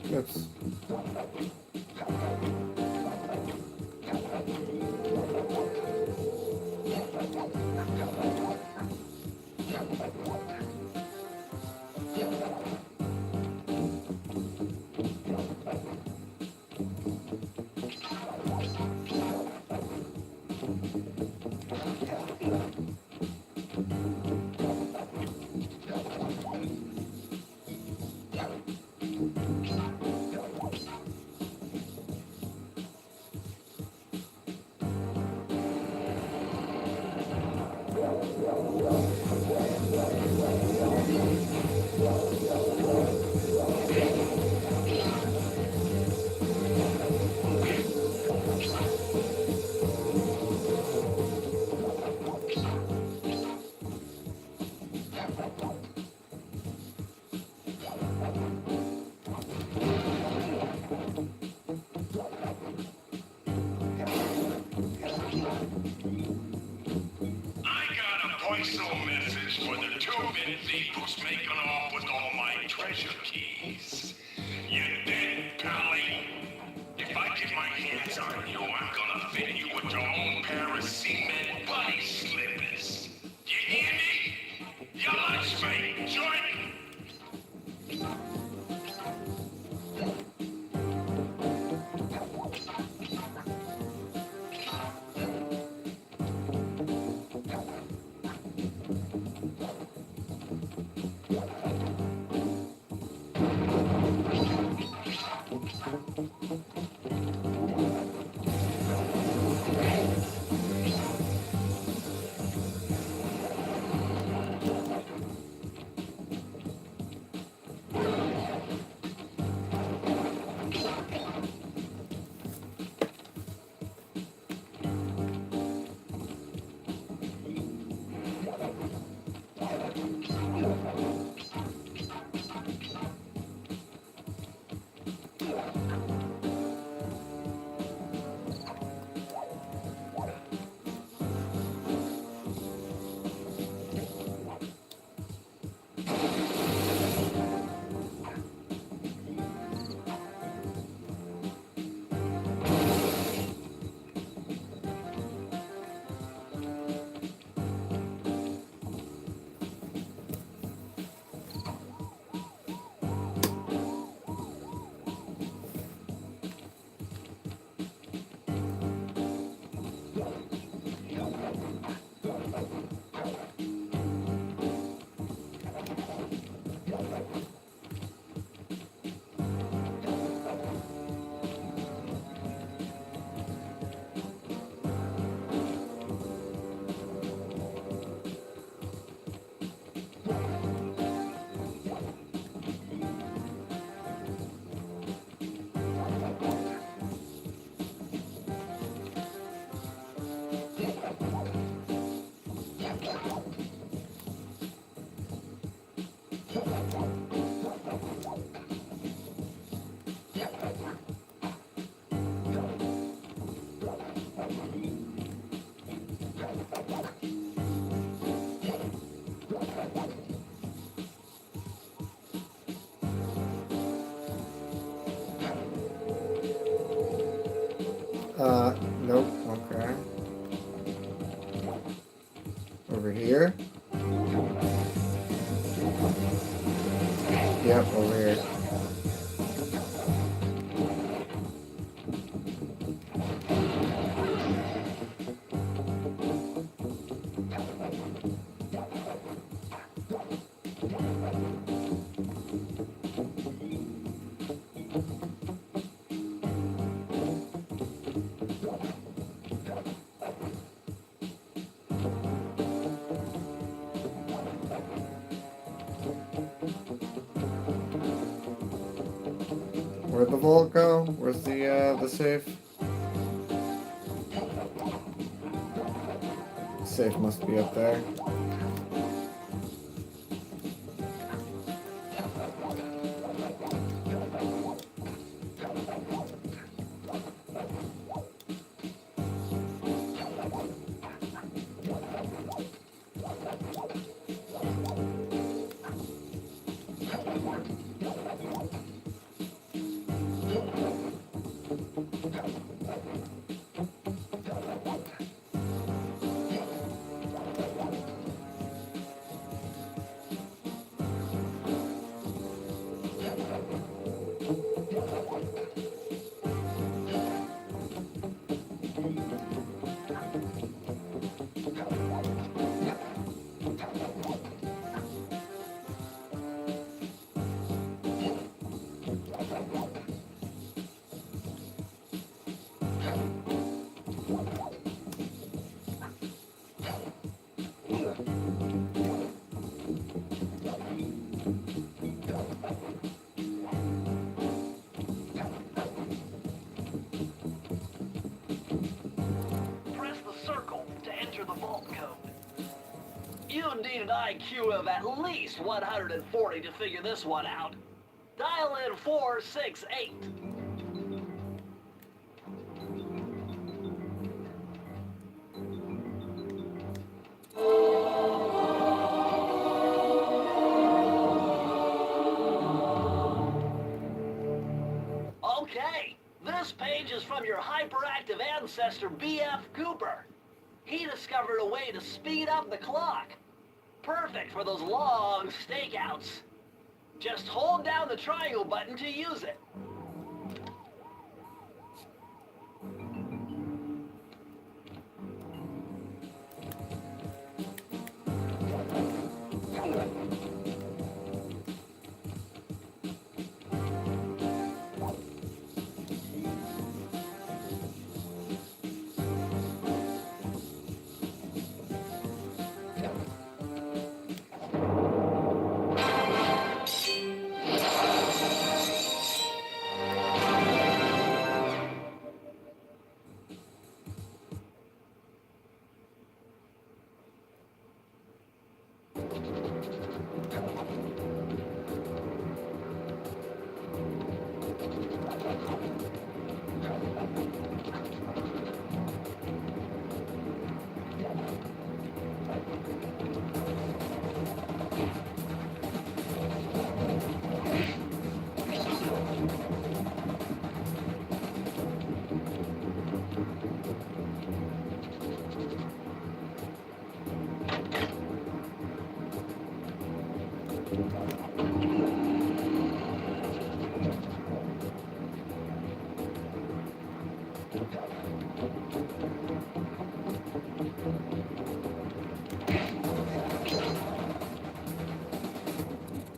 Oops. I got a voice-over message for the two-bit thief who's making off with all my treasure keys. You dead, Pally? If I get my hands on you, I'm gonna fit you with your own pair of cement body slippers. You hear me? You lunch mate, join. Nope. Okay. Over here. Yep, over here. Where'd the vault go? Where's the safe? Safe must be up there. Press the circle to enter the vault code. You need an IQ of at least 140 to figure this one out. Dial in 468. Okay, this page is from your hyperactive ancestor B.F. Cooper. He discovered a way to speed up the clock. Perfect for those long stakeouts. Just hold down the triangle button to use it.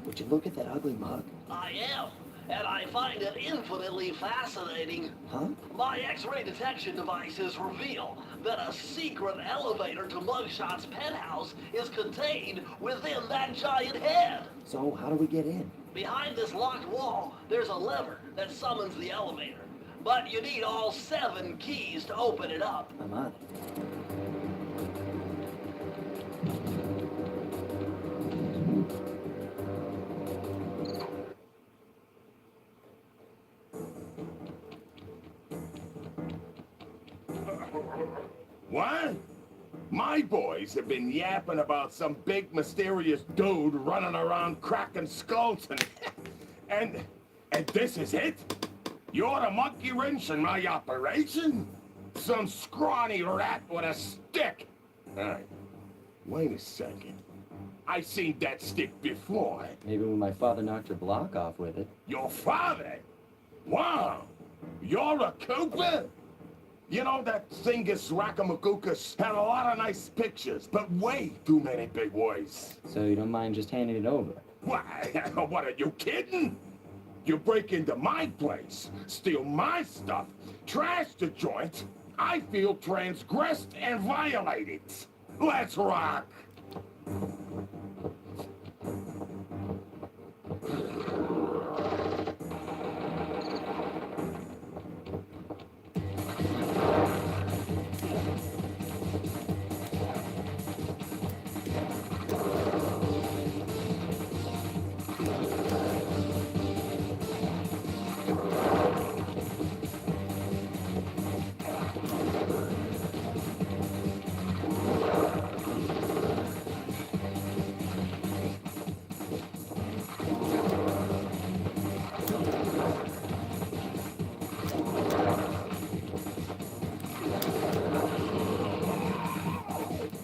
Would you look at that ugly mug? I am, and I find it infinitely fascinating. Huh? My X-ray detection devices reveal that a secret elevator to Mugshot's penthouse is contained within that giant head. So how do we get in? Behind this locked wall, there's a lever that summons the elevator. But you need all 7 keys to open it up. I'm on it. What? My My boys have been yapping about some big mysterious dude running around cracking skulls and this is it? You're the monkey wrench in my operation? Some scrawny rat with a stick. Hey, wait a second. I seen that stick before. Maybe when my father knocked your block off with it. Your father? Wow. You're a Cooper? You know, that Singus Rackamagookus had a lot of nice pictures, but way too many big words. So you don't mind just handing it over? Why, what, are you kidding? You break into my place, steal my stuff, trash the joint. I feel transgressed and violated. Let's rock.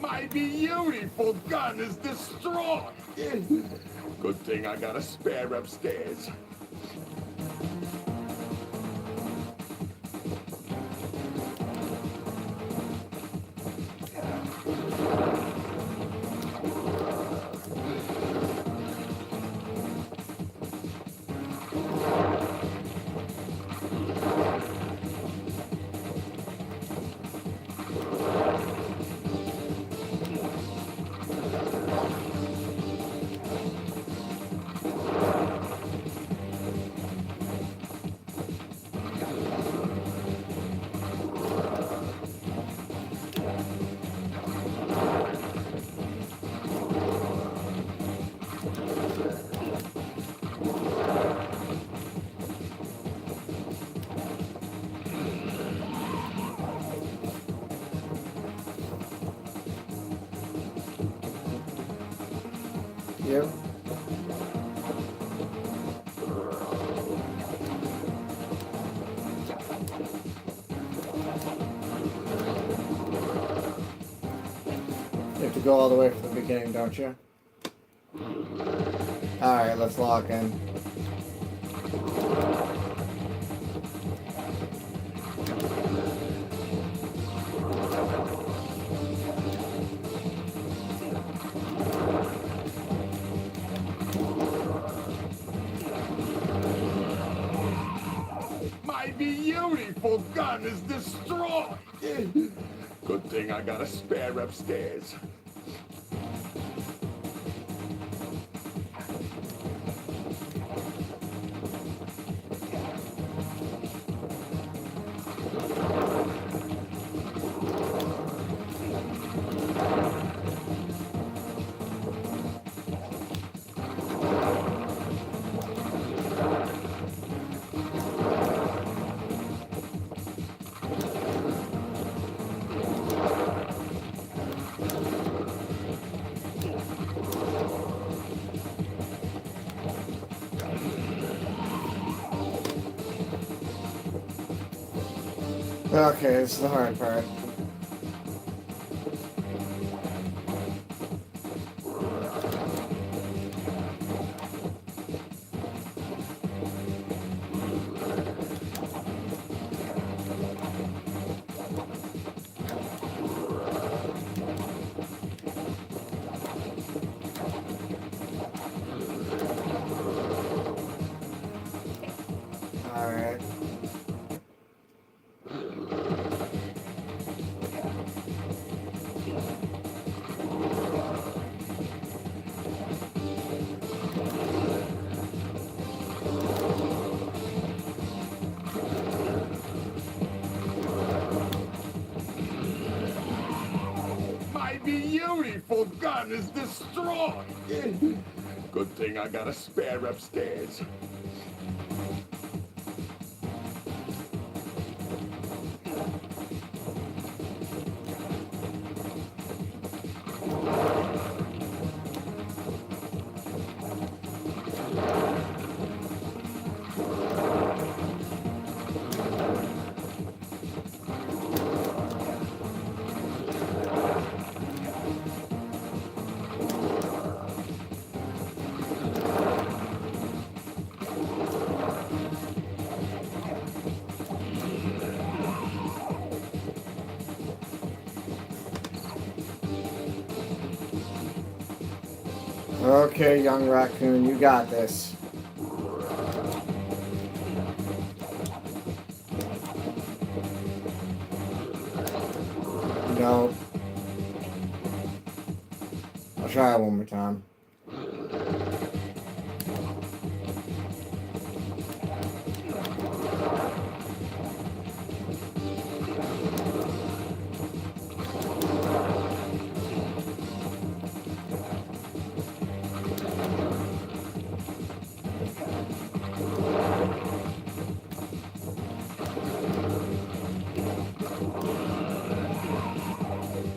My beautiful gun is destroyed. Good thing I got a spare upstairs. Yep. You have to go all the way from the beginning, don't you? Alright, let's lock in. My beautiful gun is destroyed. Good thing I got a spare upstairs. Okay, this is the hard part. Alright. My beautiful gun is destroyed. Good thing I got a spare upstairs. Okay, young raccoon, you got this. No. I'll try it one more time.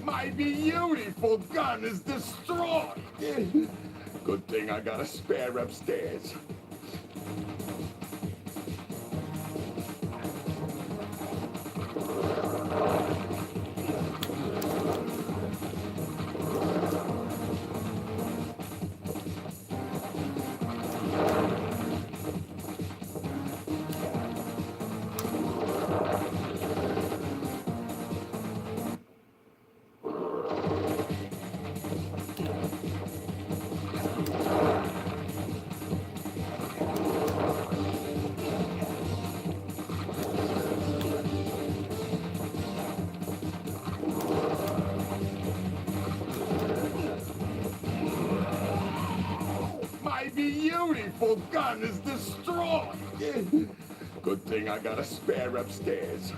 My beautiful gun is destroyed. Good thing I got a spare upstairs. My beautiful gun is destroyed. Good thing I got a spare upstairs.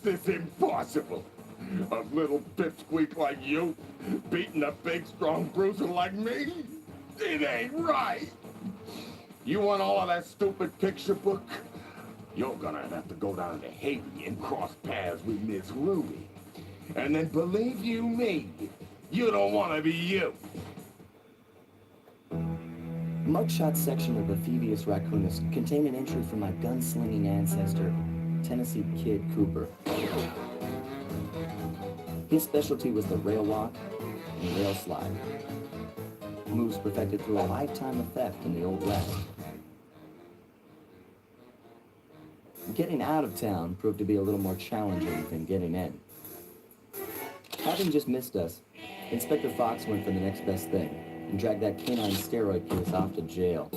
This is impossible. A little pipsqueak like you beating a big, strong bruiser like me? It ain't right. You want all of that stupid picture book? You're gonna have to go down to Haiti and cross paths with Miss Ruby. And then believe you me, you don't want to be you. Mugshot section of the Thievius Raccoonus contained an entry from my gunslinging ancestor, Tennessee Kid Cooper. His specialty was the rail walk and rail slide. Moves perfected through a lifetime of theft in the Old West. Getting out of town proved to be a little more challenging than getting in. Having just missed us, Inspector Fox went for the next best thing and dragged that canine steroid case off to jail.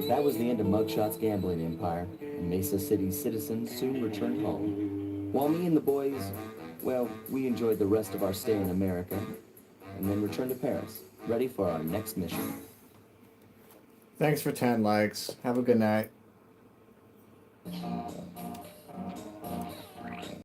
That was the end of Mugshot's gambling empire, and Mesa City's citizens soon returned home. While me and the boys, well, we enjoyed the rest of our stay in America, and then returned to Paris, ready for our next mission. Thanks for 10 likes. Have a good night.